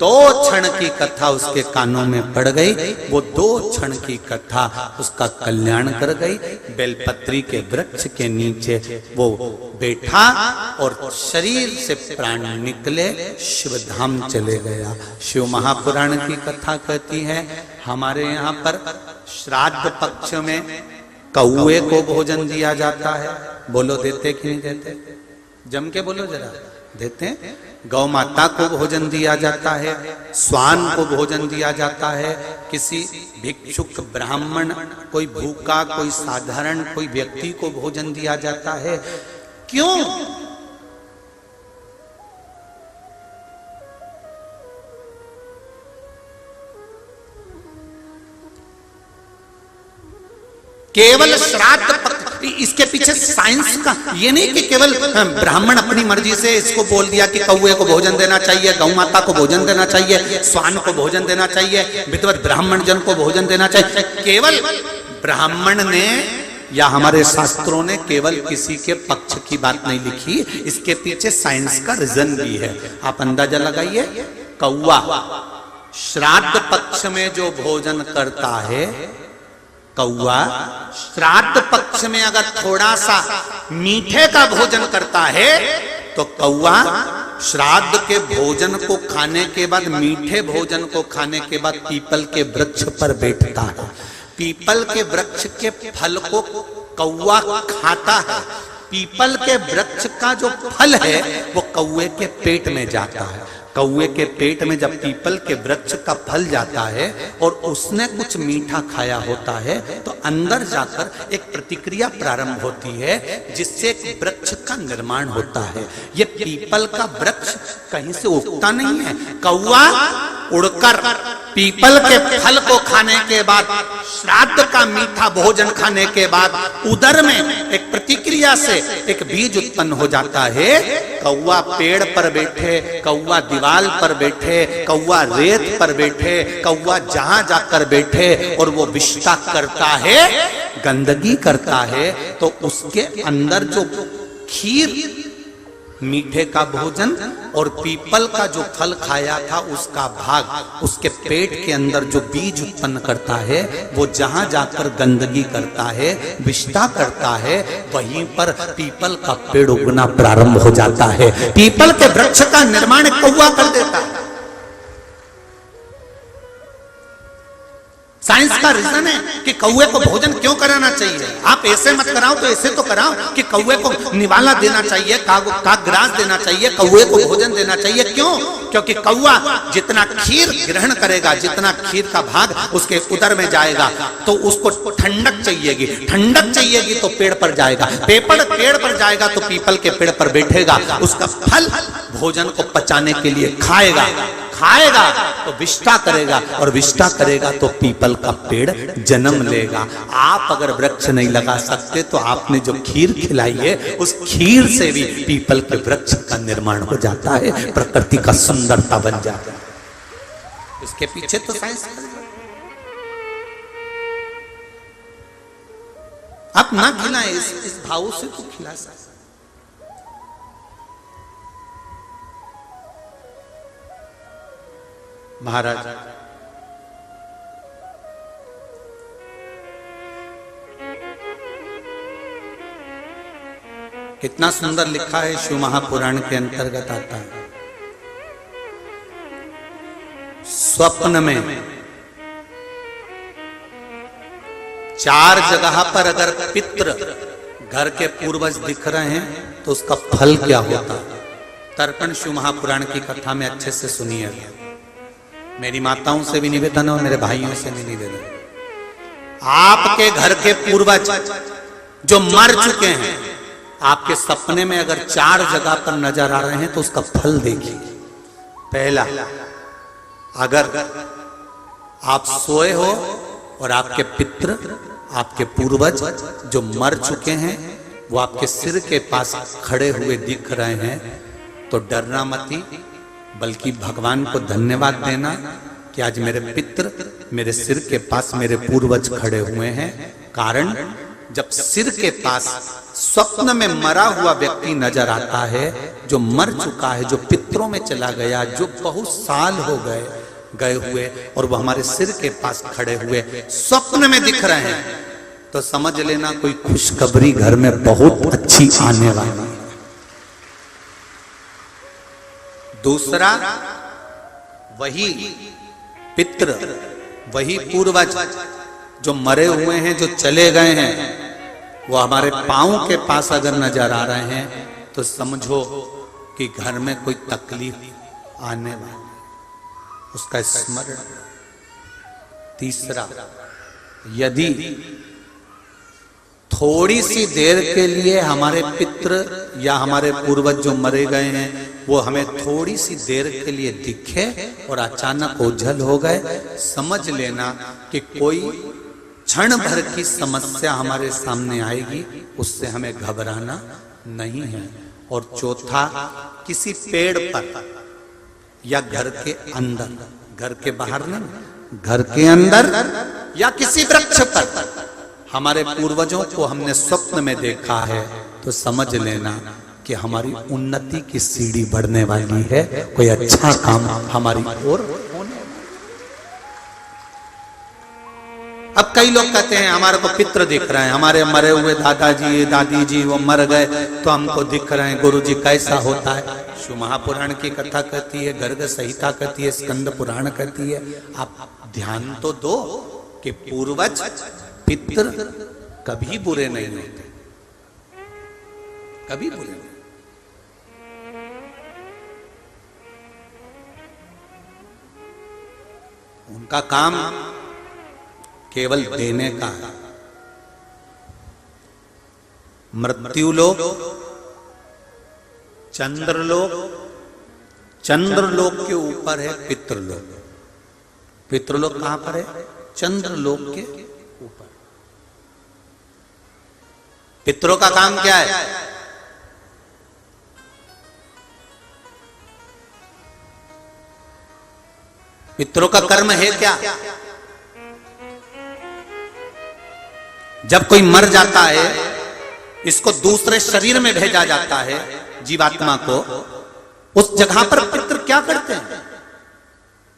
2 क्षण की कथा उसके कानों में पड़ गई। वो 2 क्षण की कथा उसका कल्याण कर गई। बेलपत्री के वृक्ष के नीचे वो बैठा और शरीर से प्राण निकले, शिवधाम चले गया। शिव महापुराण की कथा कहती है, हमारे यहाँ पर श्राद्ध पक्ष में कौए को भोजन दिया जाता है। बोलो देते कि नहीं देते? जम के बोलो जरा। देते हैं। गौ माता को भोजन दिया जाता है, स्वान को भोजन दिया जाता है, किसी भिक्षुक ब्राह्मण, कोई भूखा, कोई साधारण कोई व्यक्ति को भोजन दिया जाता है। क्यों? केवल श्राद्ध, इसके पीछे साइंस का ये नहीं कि केवल ब्राह्मण अपनी मर्जी से इसको बोल दिया कि कौए को भोजन देना चाहिए, गौ माता को भोजन देना चाहिए, स्वान को भोजन देना चाहिए, विद्वत ब्राह्मण जन को भोजन देना चाहिए। केवल ब्राह्मण ने या हमारे शास्त्रों ने केवल किसी के पक्ष की बात नहीं लिखी, इसके पीछे साइंस का रीजन भी है। आप अंदाजा लगाइए, कौआ श्राद्ध पक्ष में जो भोजन करता है, कौआ श्राद्ध पक्ष में अगर थोड़ा सा मीठे का भोजन करता है तो कौआ श्राद्ध के भोजन को खाने के बाद, मीठे भोजन को खाने के बाद पीपल के वृक्ष पर बैठता है। पीपल के वृक्ष के फल को कौआ खाता है। पीपल के वृक्ष का जो फल है वो कौए के पेट में जाता है। कौए के पेट में जब पीपल के वृक्ष का फल जाता है और उसने कुछ मीठा खाया होता है तो अंदर जाकर एक प्रतिक्रिया प्रारंभ होती है जिससे एक वृक्ष का निर्माण होता है। ये पीपल का वृक्ष कहीं से उगता नहीं है। कौआ उड़कर पीपल के फल को खाने के बाद, श्राद्ध का मीठा भोजन खाने के बाद उदर में एक प्रतिक्रिया से एक बीज उत्पन्न हो जाता है। कौआ पेड़ पर बैठे, कौआ दीवाल पर बैठे, कौआ रेत पर बैठे, कौआ जहां जाकर बैठे और वो विष्ठा करता है, गंदगी करता है, तो उसके अंदर जो खीर, मीठे का भोजन और पीपल का जो फल खाया था उसका भाग उसके पेट के अंदर जो बीज उत्पन्न करता है, वो जहां जाकर गंदगी करता है, विष्ठा करता है, वहीं पर पीपल का पेड़ उगना प्रारंभ हो जाता है। पीपल के वृक्ष का निर्माण कौआ कर देता है। साइंस का रीजन है कि कौए को भोजन क्यों कराना चाहिए। आप ऐसे मत कराओ तो ऐसे तो कराओ कि कौए को निवाला देना चाहिए, कागराज देना चाहिए, कौए को भोजन देना चाहिए। क्यों? क्योंकि कौआ जितना खीर ग्रहण करेगा, जितना खीर का भाग उसके उदर में जाएगा, तो उसको ठंडक चाहिएगी। ठंडक चाहिएगी तो पेड़ पर जाएगा, पेड़ पर जाएगा तो पीपल के पेड़ पर बैठेगा, उसका फल भोजन को पचाने के लिए खाएगा तो विष्ठा करेगा, और विष्ठा करेगा तो पीपल का पेड़ जन्म लेगा। आप अगर वृक्ष नहीं लगा सकते तो आपने जो खीर खिलाई है उस खीर से भी पीपल के वृक्ष का निर्माण हो जाता है, प्रकृति का सुंदरता बन जाता है। इसके पीछे तो साइंस। आप ना खिलाएं, इस भाव से तो खिला सकते। महाराज कितना सुंदर लिखा है, शिव महापुराण के अंतर्गत आता है। स्वप्न में 4 जगह पर अगर पितृ घर के पूर्वज दिख रहे हैं तो उसका फल क्या होता है। तर्पण शिव महापुराण की कथा में अच्छे से सुनिए। मेरी माताओं से भी निवेदन है और मेरे भाइयों से भी निवेदन, आपके घर के पूर्वज जो मर चुके हैं, आपके सपने में अगर 4 जगह पर नजर आ रहे हैं तो उसका फल देखिए। पहला, अगर आप सोए हो और आपके पितृ, आपके पूर्वज जो मर चुके हैं वो आपके सिर के पास खड़े हुए दिख रहे हैं तो डरना मती, बल्कि भगवान को धन्यवाद देना कि आज मेरे पितृ मेरे सिर के पास, मेरे पूर्वज खड़े हुए हैं। कारण जब सिर के पास स्वप्न में मरा हुआ व्यक्ति नजर आता है, जो मर चुका है, जो पितरों में चला गया, जो बहुत साल हो गए हुए और वो हमारे सिर के पास खड़े हुए स्वप्न में दिख रहे हैं, तो समझ लेना कोई खुशखबरी घर में बहुत अच्छी आने वाली है। दूसरा, वही पितृ, वही पूर्वज जो मरे हुए हैं, जो चले गए हैं, वो हमारे पांव के पास अगर नजर आ रहे हैं तो समझो कि घर में कोई तकलीफ आने वाली, उसका स्मरण। तीसरा, यदि थोड़ी सी देर के लिए हमारे पितृ या हमारे पूर्वज जो मरे गए हैं वो हमें थोड़ी सी देर के लिए दिखे और अचानक ओझल हो गए, समझ लेना कि कोई क्षण भर की समस्या हमारे सामने आएगी, उससे हमें घबराना नहीं है। और चौथा, किसी पेड़ पर या घर के अंदर, घर के बाहर नहीं, घर के अंदर या किसी वृक्ष पर हमारे पूर्वजों को हमने स्वप्न में देखा है, तो समझ लेना कि हमारी उन्नति की सीढ़ी बढ़ने वाली है, कोई अच्छा काम हमारी ओर होने। अब कई लोग कहते हैं हमारे को पितृ दिख रहे हैं, हमारे मरे हुए दादाजी दादी जी वो मर गए तो हमको दिख रहे हैं। गुरुजी कैसा होता है? शिव महापुराण की कथा कहती है, गर्ग संहिता कहती है, स्कंद पुराण कहती है। आप ध्यान तो दो कि पूर्वज पितृ कभी बुरे नहीं होते, कभी बुरे नहीं। उनका काम केवल देने का है। मृत्युलोक, चंद्रलोक, चंद्रलोक के ऊपर है पितृलोक। पितृलोक कहां पर है? चंद्रलोक के ऊपर। पितरों का काम क्या है? पितरों का कर्म है क्या? जब कोई मर जाता है, इसको दूसरे शरीर में भेजा जाता है, जीवात्मा को, उस जगह पर पितृ क्या करते हैं?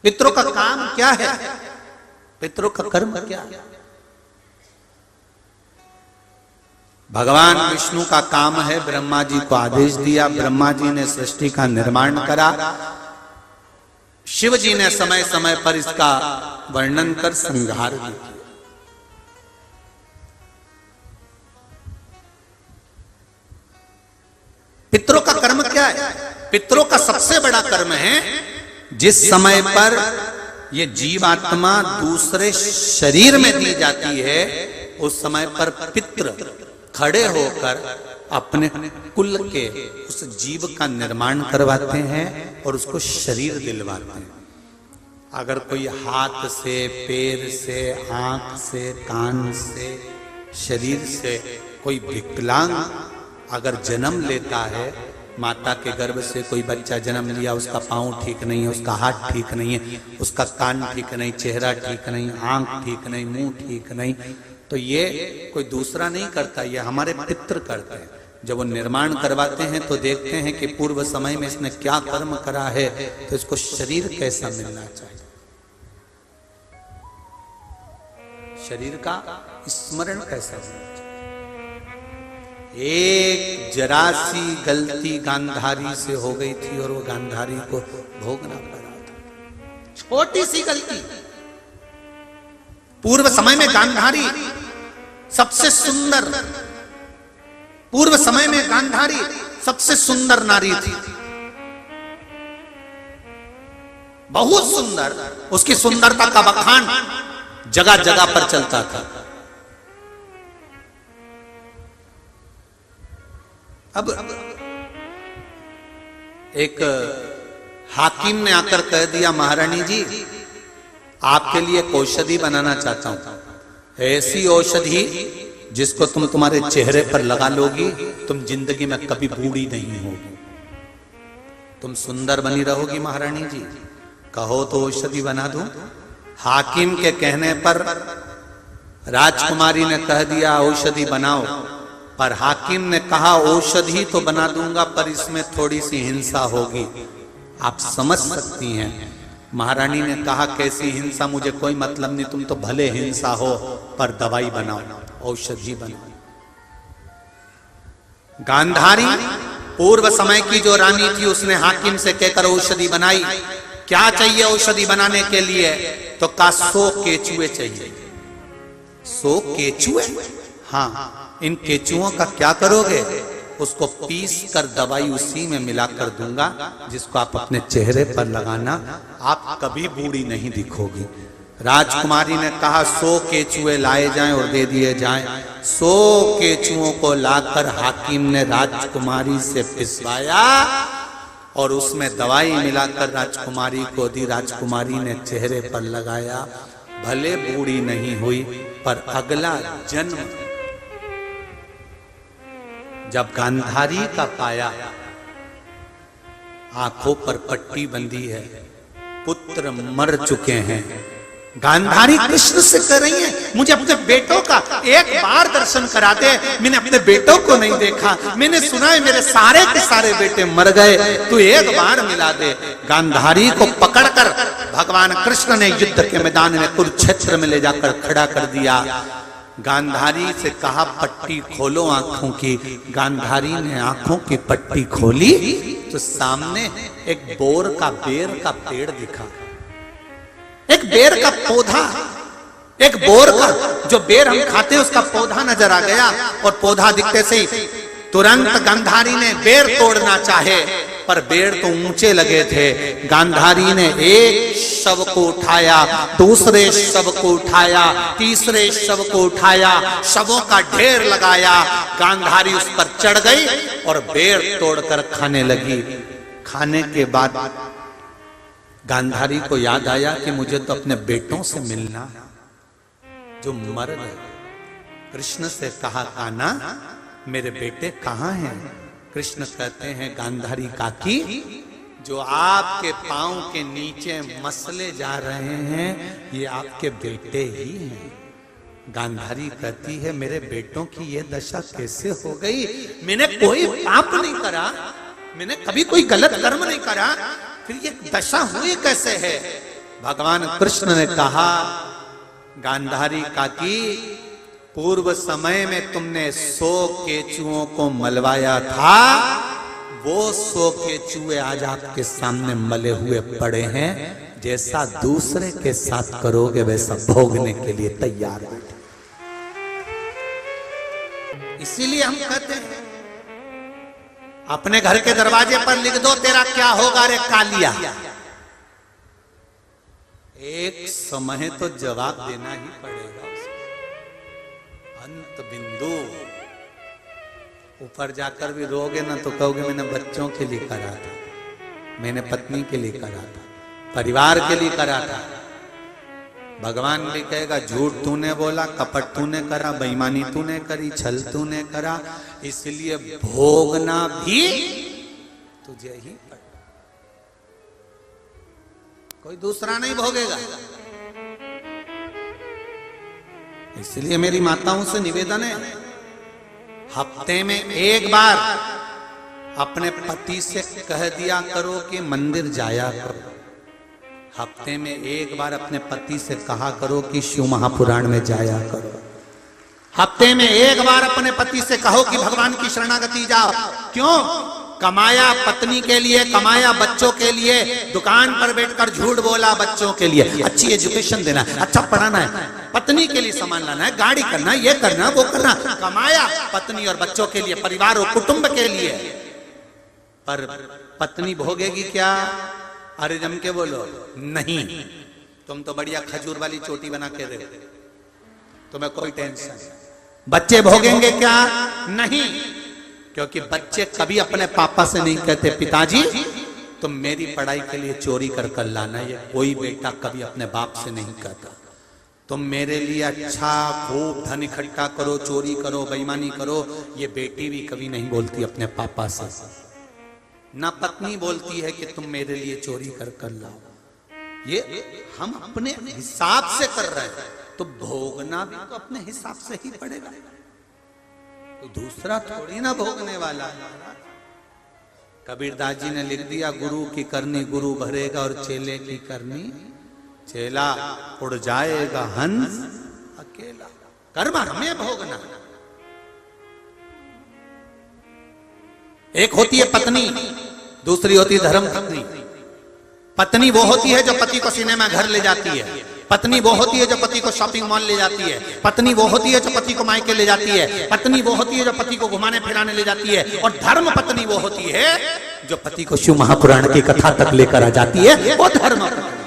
पितरों का काम क्या है? पितरों का कर्म क्या है? भगवान विष्णु का काम है, ब्रह्मा जी को आदेश दिया, ब्रह्मा जी ने सृष्टि का निर्माण करा, शिव जी ने समय समय पर इसका वर्णन कर संहार किया। पितरों का कर्म क्या है? पितरों का सबसे बड़ा कर्म है, जिस समय पर ये जीवात्मा दूसरे शरीर में दी जाती है, उस समय पर पितृ खड़े होकर अपने कुल के उस जीव का निर्माण करवाते हैं और उसको शरीर दिलवाते हैं। अगर कोई हाथ से, पैर से, आंख से, कान से, शरीर से कोई विकलांग अगर जन्म लेता है, माता के गर्भ से कोई बच्चा जन्म लिया, उसका पांव ठीक नहीं है, उसका हाथ ठीक नहीं है, उसका कान ठीक नहीं, चेहरा ठीक नहीं, आंख ठीक नहीं, मुंह ठीक नहीं, तो ये कोई दूसरा नहीं करता, ये हमारे पितृ करते हैं। जब वो निर्माण करवाते हैं तो देखते हैं कि पूर्व समय में इसने क्या कर्म करा है, तो इसको शरीर कैसा मिलना चाहिए, शरीर का स्मरण कैसा मिलना चाहिए। एक जरा सी गलती गांधारी से हो गई थी और वो गांधारी को भोगना पड़ा था, छोटी सी गलती। पूर्व समय में गांधारी सबसे सुंदर, पूर्व समय में गांधारी सबसे सुंदर नारी थी, बहुत सुंदर। उसकी सुंदरता का बखान जगह जगह पर चलता था। अब एक हाकिम ने आकर कह दिया, महारानी जी आपके लिए एक औषधि बनाना चाहता हूं, ऐसी औषधि जिसको तुम तुम्हारे चेहरे पर लगा लोगी, तुम जिंदगी में कभी बूढ़ी नहीं होगी, तुम सुंदर बनी रहोगी महारानी जी, कहो तो औषधि बना दूं। हाकिम के कहने पर राजकुमारी ने कह दिया औषधि बनाओ। पर हाकिम ने कहा औषधि तो बना दूंगा पर इसमें थोड़ी सी हिंसा होगी, आप समझ सकती हैं। महारानी ने कहा कैसी हिंसा, मुझे कोई मतलब नहीं, तुम तो भले हिंसा हो पर दवाई बनाओ, औषधि बनाओ। गांधारी पूर्व समय की जो रानी थी उसने हाकिम से कहकर औषधि बनाई। क्या चाहिए औषधि बनाने के लिए? तो कहा 100 केचुए चाहिए। 100 केचुए? हाँ, इन केचुओं का क्या करोगे? उसको पीस कर दवाई उसी में मिलाकर दूंगा जिसको आप अपने चेहरे पर लगाना, आप कभी बूढ़ी नहीं दिखोगी। राजकुमारी ने कहा 100 केचुए लाए जाएं और दे दिए जाएं। 100 केचुओं को लाकर हाकिम ने राजकुमारी से पिसवाया और उसमें दवाई मिलाकर राजकुमारी को दी। राजकुमारी ने चेहरे पर लगाया, भले बूढ़ी नहीं हुई पर अगला जन्म जब गांधारी का पाया, आंखों पर पट्टी बंधी है, पुत्र मर चुके हैं। गांधारी कृष्ण से कह रही है मुझे अपने बेटों का एक बार दर्शन करा दे, मैंने अपने बेटों को नहीं देखा, मैंने सुना है मेरे सारे के सारे बेटे मर गए, तू एक बार मिला दे। गांधारी को पकड़कर भगवान कृष्ण ने युद्ध के मैदान में कुरुक्षेत्र में ले जाकर खड़ा कर दिया। गांधारी से कहा पट्टी खोलो आंखों की। गांधारी ने आंखों की पट्टी खोली तो सामने एक बोर का बेर का पेड़ दिखा, एक बेर का पौधा, एक बोर का जो बेर हम खाते हैं उसका पौधा नजर आ गया। और पौधा दिखते से ही तुरंत गांधारी ने बेर तोड़ना चाहे पर बेर तो ऊंचे लगे थे। गांधारी ने एक शव को उठाया, दूसरे शव को उठाया, तीसरे शव को उठाया, शवों का ढेर लगाया। गांधारी उस पर चढ़ गई और बेर तोड़कर खाने लगी। खाने के बाद गांधारी को याद आया कि मुझे तो अपने बेटों से मिलना है जो मर गए। कृष्ण से कहा कान्हा मेरे बेटे कहाँ हैं? कृष्ण कहते हैं गांधारी काकी जो आपके पांव के नीचे मसले जा रहे हैं ये आपके बेटे ही हैं। गांधारी कहती है मेरे बेटों की ये दशा कैसे हो गई? मैंने कोई पाप नहीं करा, मैंने कभी कोई गलत कर्म नहीं करा, फिर ये दशा हुई कैसे है? भगवान कृष्ण ने कहा गांधारी काकी पूर्व समय में तुमने 100 केचुओं को मलवाया था, वो 100 केचुए आज आपके सामने मले हुए पड़े हैं। जैसा दूसरे के साथ करोगे वैसा भोगने के लिए तैयार हो। इसीलिए हम कहते हैं अपने घर के दरवाजे पर लिख दो तेरा क्या होगा रे कालिया। एक समय तो जवाब देना ही पड़ेगा। अंत बिंदु ऊपर जाकर भी रोगे ना तो कहोगे मैंने बच्चों के लिए करा था, मैंने पत्नी के लिए करा था, परिवार के लिए करा था। भगवान भी कहेगा झूठ तूने बोला, कपट तूने करा, बेईमानी तूने करी, छल तूने करा, इसलिए भोगना भी तुझे ही पड़ा, कोई दूसरा नहीं भोगेगा। इसलिए मेरी माताओं से निवेदन है हफ्ते में एक बार अपने पति से कह दिया करो कि मंदिर जाया करो। हफ्ते में एक बार अपने पति से कहा करो कि शिव महापुराण में जाया करो। हफ्ते में एक बार अपने पति से कहो कि भगवान की शरणागति जाओ। क्यों? कमाया पत्नी के लिए, कमाया बच्चों के लिए, दुकान पर बैठकर झूठ बोला बच्चों के लिए, अच्छी एजुकेशन देना है, अच्छा पढ़ाना है, पत्नी के लिए सामान लाना है, गाड़ी करना, ये करना, वो करना, कमाया पत्नी और बच्चों के लिए, परिवार और कुटुंब के लिए। पर पत्नी भोगेगी क्या? अरे जम के बोलो नहीं, तुम तो बढ़िया खजूर वाली चोटी बना के रहे, तुम्हें कोई टेंशन नहीं। बच्चे भोगेंगे क्या? नहीं, क्योंकि बच्चे कभी अपने पापा से नहीं कहते पिताजी तुम मेरी पढ़ाई के लिए चोरी कर कर लाना। ये कोई बेटा कभी अपने बाप से नहीं कहता तुम मेरे लिए अच्छा खूब धन इकट्ठा करो, चोरी करो, बेईमानी करो। ये बेटी भी कभी नहीं बोलती अपने पापा से, ना पत्नी बोलती है कि तुम मेरे लिए चोरी कर कर लाओ। ये हम अपने हिसाब से कर रहे हैं, तो भोगना भी तो अपने हिसाब से ही पड़ेगा। तो दूसरा थोड़ी ना भोगने वाला है। कबीरदास जी ने लिख दिया, गुरु की करनी गुरु भरेगा और चेले की करनी चेला, उड़ जाएगा हंस अकेला। कर्म हमें भोगना। एक होती है पत्नी, दूसरी होती है धर्म पत्नी। पत्नी वो होती है जो पति को सिनेमा घर ले जाती है, पत्नी वो होती है जो पति को शॉपिंग मॉल ले जाती है, पत्नी वो होती है जो पति को मायके ले जाती है, पत्नी वो होती है जो पति को घुमाने फिराने ले जाती है, और धर्म पत्नी वो होती है जो पति को शिव महापुराण की कथा तक लेकर आ जाती है, वो धर्म पत्नी।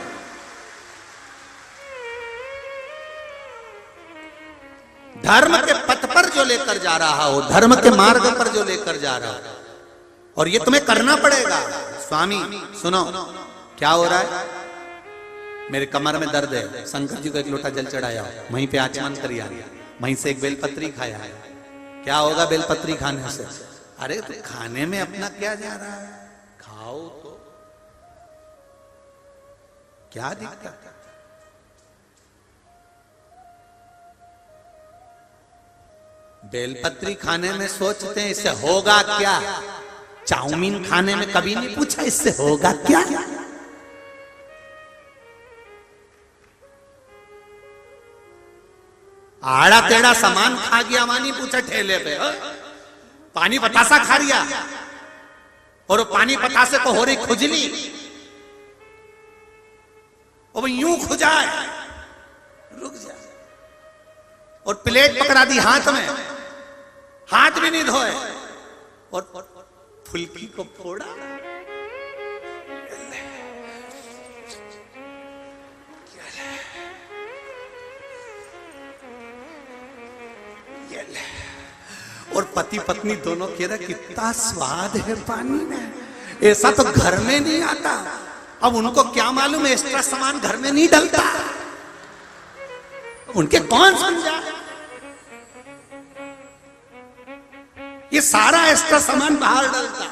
धर्म के पथ पर जो लेकर जा रहा हो, धर्म के मार्ग पर जो लेकर जा रहा हो, और ये तुम्हें करना पड़ेगा। स्वामी सुनो, क्या हो रहा है? मेरे कमर में दर्द है, शंकर जी को एक लोटा जल चढ़ाया, वहीं पे आचमन करिया, वहीं से एक बेलपत्री खाया है। क्या होगा बेलपत्री खाने से? अरे तो खाने में अपना क्या जा रहा है, खाओ तो क्या दिक्कत है? बेलपत्री खाने में सोचते हैं इससे होगा क्या। चाउमीन खाने में कभी नहीं पूछा इससे होगा क्या। आड़ा टेढ़ा सामान खा गया, मानी पूछा ठेले पे, पानी बतासा खा लिया और पानी बतासे को हो रही खुजली, और यूं खुजाए, रुक जा, और प्लेट पकड़ा दी हाथ में, हाथ भी नहीं धोए, और फुल्की को फोड़ा। और पति पत्नी दोनों कह रहे कितना स्वाद है पानी में, ऐसा तो घर में नहीं आता। अब उनको क्या मालूम है एक्स्ट्रा सामान घर में नहीं डलता, उनके कौन समझा। ये सारा एक्स्ट्रा सामान बाहर डलता,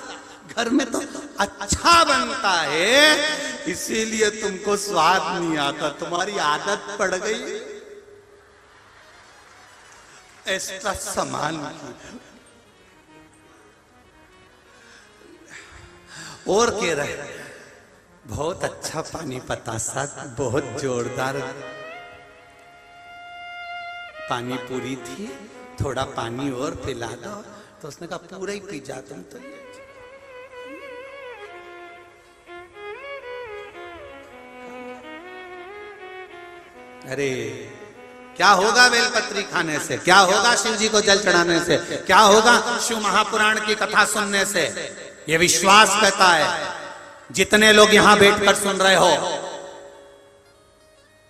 घर में तो अच्छा बनता है, इसीलिए तुमको स्वाद नहीं आता, तुम्हारी आदत पड़ गई एक्स्ट्रा सामान की। और कह रहे बहुत अच्छा पानी पतासा, बहुत जोरदार पानी पूरी थी, थोड़ा पानी और पिला दो। तो उसने कहा पूरा ही पी जा तुम तो। अरे क्या होगा बेलपत्री खाने से, क्या होगा शिव जी को जल चढ़ाने से, क्या होगा शिव महापुराण की कथा सुनने से? ये विश्वास कहता है, जितने लोग यहां बैठकर सुन रहे हो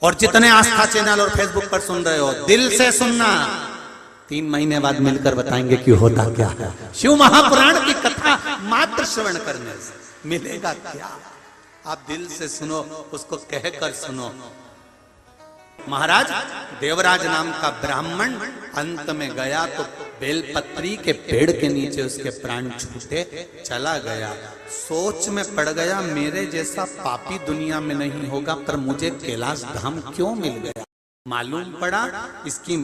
और जितने आस्था चैनल और फेसबुक पर सुन रहे हो, दिल से सुनना। 3 महीने बाद मिलकर बताएंगे कि होता क्या है। शिव महापुराण की कथा मात्र श्रवण करने से मिलेगा क्या? आप दिल से सुनो, उसको कहकर सुनो। महाराज देवराज नाम का ब्राह्मण अंत में गया तो बेलपत्री के पेड़ के नीचे उसके प्राण छूटे चला गया। सोच में पड़ गया मेरे जैसा पापी दुनिया में नहीं होगा, पर मुझे कैलाश धाम क्यों मिल गया? मालूम पड़ा इसकी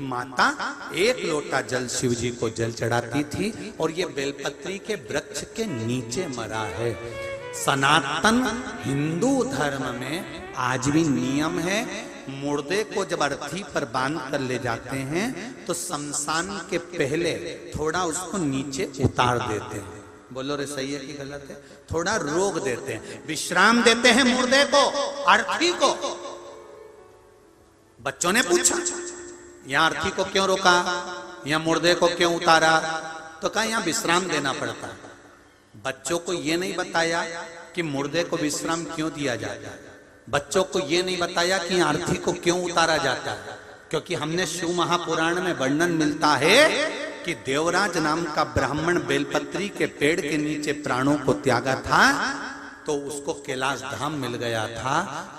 माता 1 लोटा जल शिव जी को जल चढ़ाती थी और ये बेलपत्री के वृक्ष के नीचे मरा है। सनातन हिंदू धर्म में आज भी नियम है, मुर्दे को जब अर्थी पर बांध कर ले जाते हैं तो शमशान के पहले थोड़ा उसको नीचे उतार देते हैं। बोलो रे सही है कि गलत है? थोड़ा रोक देते हैं, विश्राम देते हैं मुर्दे को, अर्थी को। बच्चों ने पूछा यहां अर्थी को क्यों रोका, यहां मुर्दे को क्यों उतारा? तो कहा यहां विश्राम देना पड़ता है। बच्चों को यह नहीं बताया कि मुर्दे को विश्राम क्यों दिया जाता है, बच्चों को यह नहीं बताया कि अर्थी को क्यों उतारा जाता है, क्योंकि हमने शिव महापुराण में वर्णन मिलता है कि देवराज नाम का ब्राह्मण बेलपत्री के पेड़ के नीचे प्राणों को त्यागा था तो उसको कैलाश धाम मिल गया था।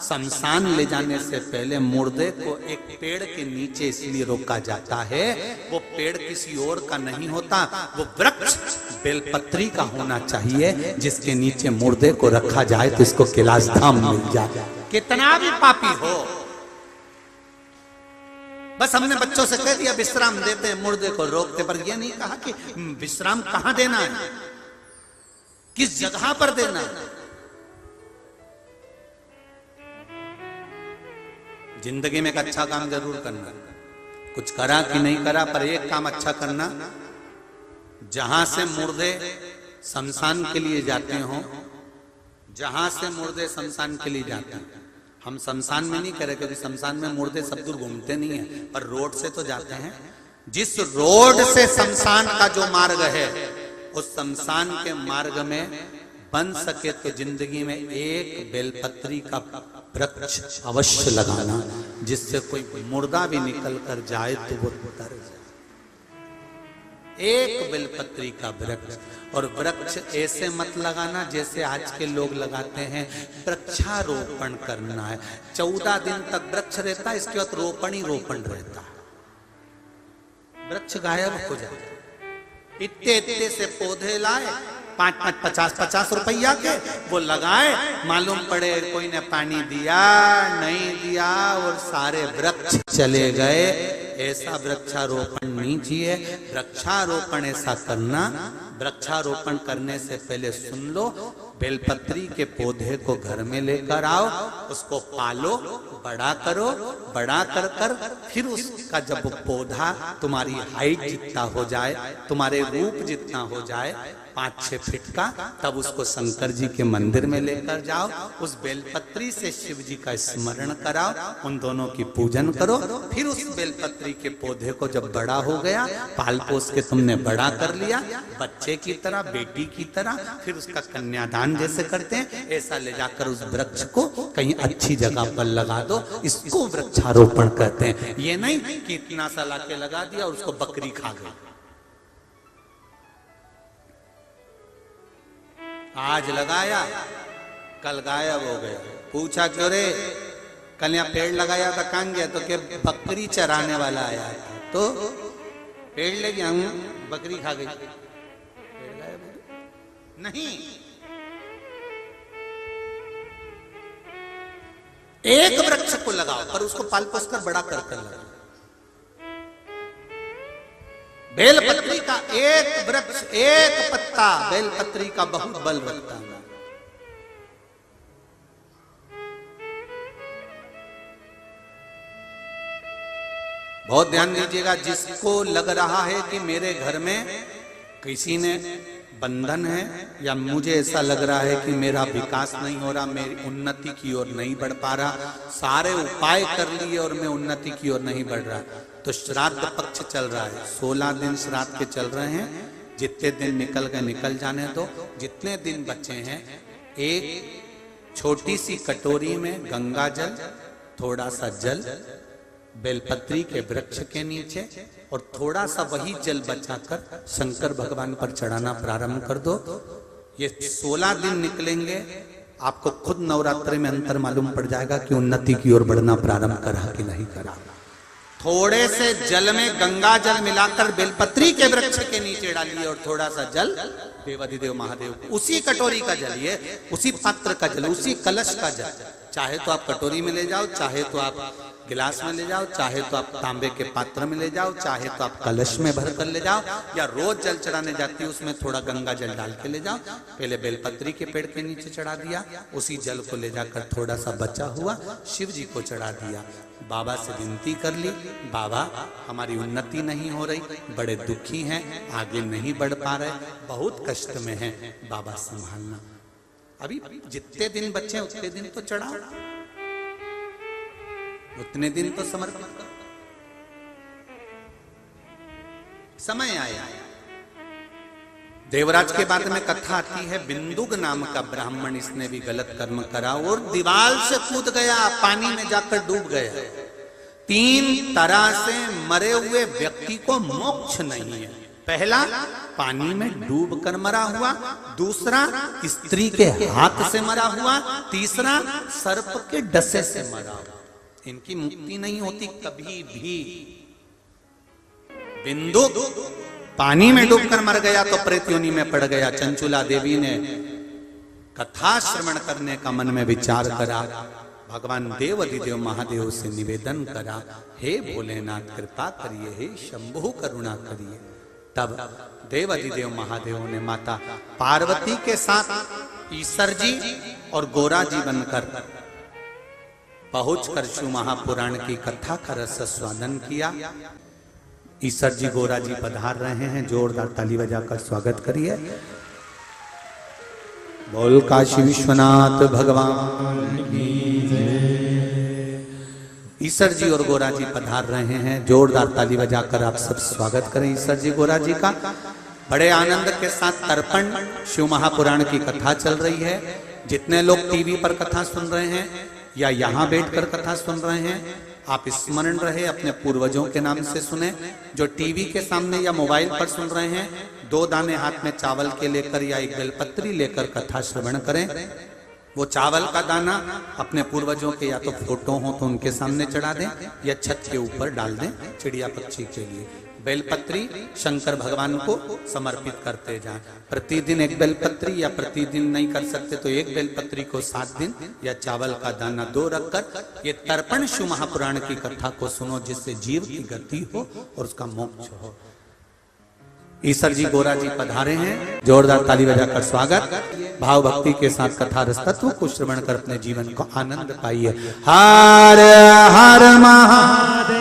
शमशान ले जाने से पहले मुर्दे को एक पेड़ के नीचे इसलिए रोका जाता है, वो पेड़ किसी और का नहीं होता, वो वृक्ष बेलपत्री का होना चाहिए जिसके नीचे मुर्दे को रखा जाए तो इसको कैलाश धाम मिल जाए। कितना भी पापी हो, बस हमने बच्चों से कह दिया विश्राम देते हैं, मुर्दे को रोकते, पर यह नहीं कहा कि विश्राम कहां देना है, किस जगह पर देना है। जिंदगी में एक अच्छा काम जरूर करना, कुछ करा कि नहीं करा, पर एक काम अच्छा करना, जहां से मुर्दे शमशान के लिए जाते हो, जहां से मुर्दे शमशान के लिए जाते हैं, हम शमशान में नहीं करे क्योंकि शमशान में मुर्दे सब दूर घूमते नहीं है, पर रोड से तो जाते हैं। जिस रोड से शमशान का जो मार्ग है, उस शमशान के मार्ग में बन सके तो जिंदगी में एक बेलपत्री का वृक्ष अवश्य लगाना, जिससे कोई मुर्दा भी निकल कर जाए तो वो तर जाए। एक बेलपत्री का वृक्ष, और वृक्ष ऐसे मत लगाना जैसे आज के लोग लगाते हैं, वृक्षारोपण करना है। 14 दिन तक वृक्ष रहता है, इसके बाद रोपण ही रोपण रहता है, वृक्ष गायब हो जाता है। इतने इतने से पौधे लाए, 5-50 रुपया के, वो लगाए, मालूम पड़े कोई ने पानी दिया नहीं दिया और सारे वृक्ष चले गए। ऐसा वृक्षारोपण नहीं चाहिए। वृक्षारोपण ऐसा करना, वृक्षारोपण करने से पहले सुन लो, बेलपत्री के पौधे को घर में लेकर आओ, उसको पालो, बड़ा करो, बड़ा कर कर फिर उसका जब पौधा तुम्हारी हाइट जितना हो जाए, तुम्हारे रूप जितना हो जाए, 5-6 फीट का, तब उसको शंकर जी के मंदिर में लेकर जाओ, उस बेलपत्री से शिव जी का स्मरण कराओ, उन दोनों की पूजन करो। फिर उस बेलपत्री के पौधे को जब बड़ा हो गया, पाल पोस के तुमने बड़ा कर लिया, बच्चे की तरह, बेटी की तरह, फिर उसका कन्यादान जैसे करते हैं, ऐसा ले जाकर उस वृक्ष को कहीं अच्छी जगह पर लगा दो। इसको वृक्षारोपण कहते हैं। ये नहीं कि इतना सा लाके लगा दिया और उसको बकरी खा गई। आज लगाया, कल गायब हो गया। पूछा क्यों रे, कल यहाँ पेड़ लगाया था, कहाँ गया? तो क्या बकरी चराने वाला आया था, तो पेड़ ले गया, बकरी खा गई। पेड़ गायब हो गया? नहीं, एक वृक्ष को लगाओ, पर उसको पाल पोस कर बड़ा कर कर लगाओ। बेलपत्री का एक वृक्ष, एक पत्ता बेलपत्री का बहुत बल रखता है। बहुत ध्यान दीजिएगा, जिसको लग रहा है कि मेरे घर में किसी ने बंधन है, या मुझे ऐसा लग रहा है कि मेरा विकास नहीं हो रहा, मेरी उन्नति की ओर नहीं बढ़ पा रहा, सारे उपाय कर लिए और मैं उन्नति की ओर नहीं बढ़ रहा, तो श्राद्ध पक्ष चल रहा है, 16 दिन श्राद्ध के चल रहे हैं। जितने दिन निकल गए निकल जाने दो, जितने दिन बचे हैं, एक छोटी सी कटोरी में गंगा जल, थोड़ा सा जल बेलपत्री के वृक्ष के नीचे, और थोड़ा सा वही जल बचाकर शंकर भगवान पर चढ़ाना प्रारंभ कर दो। ये 16 दिन निकलेंगे, आपको खुद नवरात्रि में अंतर मालूम पड़ जाएगा कि उन्नति की ओर बढ़ना प्रारंभ करा कि नहीं करा। थोड़े से जल में गंगा जल मिलाकर बेलपत्री के वृक्ष के नीचे डालिए, और थोड़ा सा जल देवाधिदेव महादेव, उसी कटोरी का जल, ये उसी पात्र का जल, उसी कलश का जल, चाहे तो आप कटोरी में ले जाओ, चाहे तो आप गिलास में ले जाओ, चाहे तो आप तांबे के पात्र में ले जाओ, चाहे तो आप कलश में भर कर ले जाओ, या रोज जल चढ़ाने जाती है उसमें थोड़ा गंगा जल डाल के ले जाओ। पहले बेलपत्री के पेड़ के नीचे चढ़ा दिया, उसी जल को ले जाकर थोड़ा सा बचा हुआ शिव जी को चढ़ा दिया। बाबा से विनती कर ली, बाबा हमारी उन्नति नहीं हो रही, बड़े दुखी हैं, आगे नहीं बढ़ पा रहे, बहुत कष्ट में हैं, बाबा संभालना। अभी जितने दिन बचे उतने दिन तो चढ़ाओ, उतने दिन तो समर्पित करो। समय आया, देवराज के बाद में कथा आती है, बिंदुक नाम का ब्राह्मण, इसने भी गलत कर्म करा और दीवार से कूद गया, पानी में जाकर डूब गया। 3 तरह से मरे हुए व्यक्ति को मोक्ष नहीं है। पहला, पानी में डूब कर मरा हुआ, दूसरा स्त्री के हाथ से मरा हुआ, तीसरा सर्प के डसे से मरा हुआ। इनकी मुक्ति नहीं होती कभी भी। बिंदुक पानी में डूबकर मर गया तो प्रेत योनि में पड़ गया। चंचुला देवी ने कथा श्रवण करने का मन में विचार करा, भगवान देव अधिदेव महादेव से निवेदन करा, हे भोलेनाथ कृपा करिए, हे शंभु करुणा करिए। तब देव अधिदेव महादेव ने माता पार्वती के साथ ईसर जी और गोरा जी बनकर पहुंचकर शिव महापुराण की कथा का रस स्वादन किया। ईसर जी गोरा जी पधार रहे हैं, जोरदार ताली बजाकर स्वागत करिए। बोल काशी विश्वनाथ भगवान की जय। ईसर जी और गोरा जी पधार रहे हैं, जोरदार ताली बजाकर आप सब स्वागत करें ईसर जी गोरा जी का। बड़े आनंद के साथ तर्पण शिव महापुराण की कथा चल रही है। जितने लोग टीवी पर कथा सुन रहे हैं या यहाँ बैठकर कथा सुन रहे हैं, आप स्मरण रहे अपने पूर्वजों के नाम से सुने। जो टीवी के सामने या मोबाइल पर सुन रहे हैं, 2 दाने हाथ में चावल के लेकर या एक बेलपत्री लेकर कथा श्रवण करें। वो चावल का दाना अपने पूर्वजों के या तो फोटो हो तो उनके सामने चढ़ा दें या छत के ऊपर डाल दें चिड़िया पक्षी के लिए। बेलपत्री शंकर भगवान को समर्पित करते जाएं। प्रतिदिन एक बेलपत्री, या प्रतिदिन नहीं कर सकते तो एक बेलपत्री को 7 दिन, या चावल का दाना 2 रखकर ये तर्पण शिव महापुराण की कथा को सुनो, जिससे जीव की गति हो और उसका मोक्ष हो। ईसर जी गोरा जी पधारे हैं, जोरदार ताली बजाकर स्वागत। भाव भक्ति के साथ कथा रस तत्व को श्रवण कर अपने जीवन को आनंद पाइए। हर हर महादेव।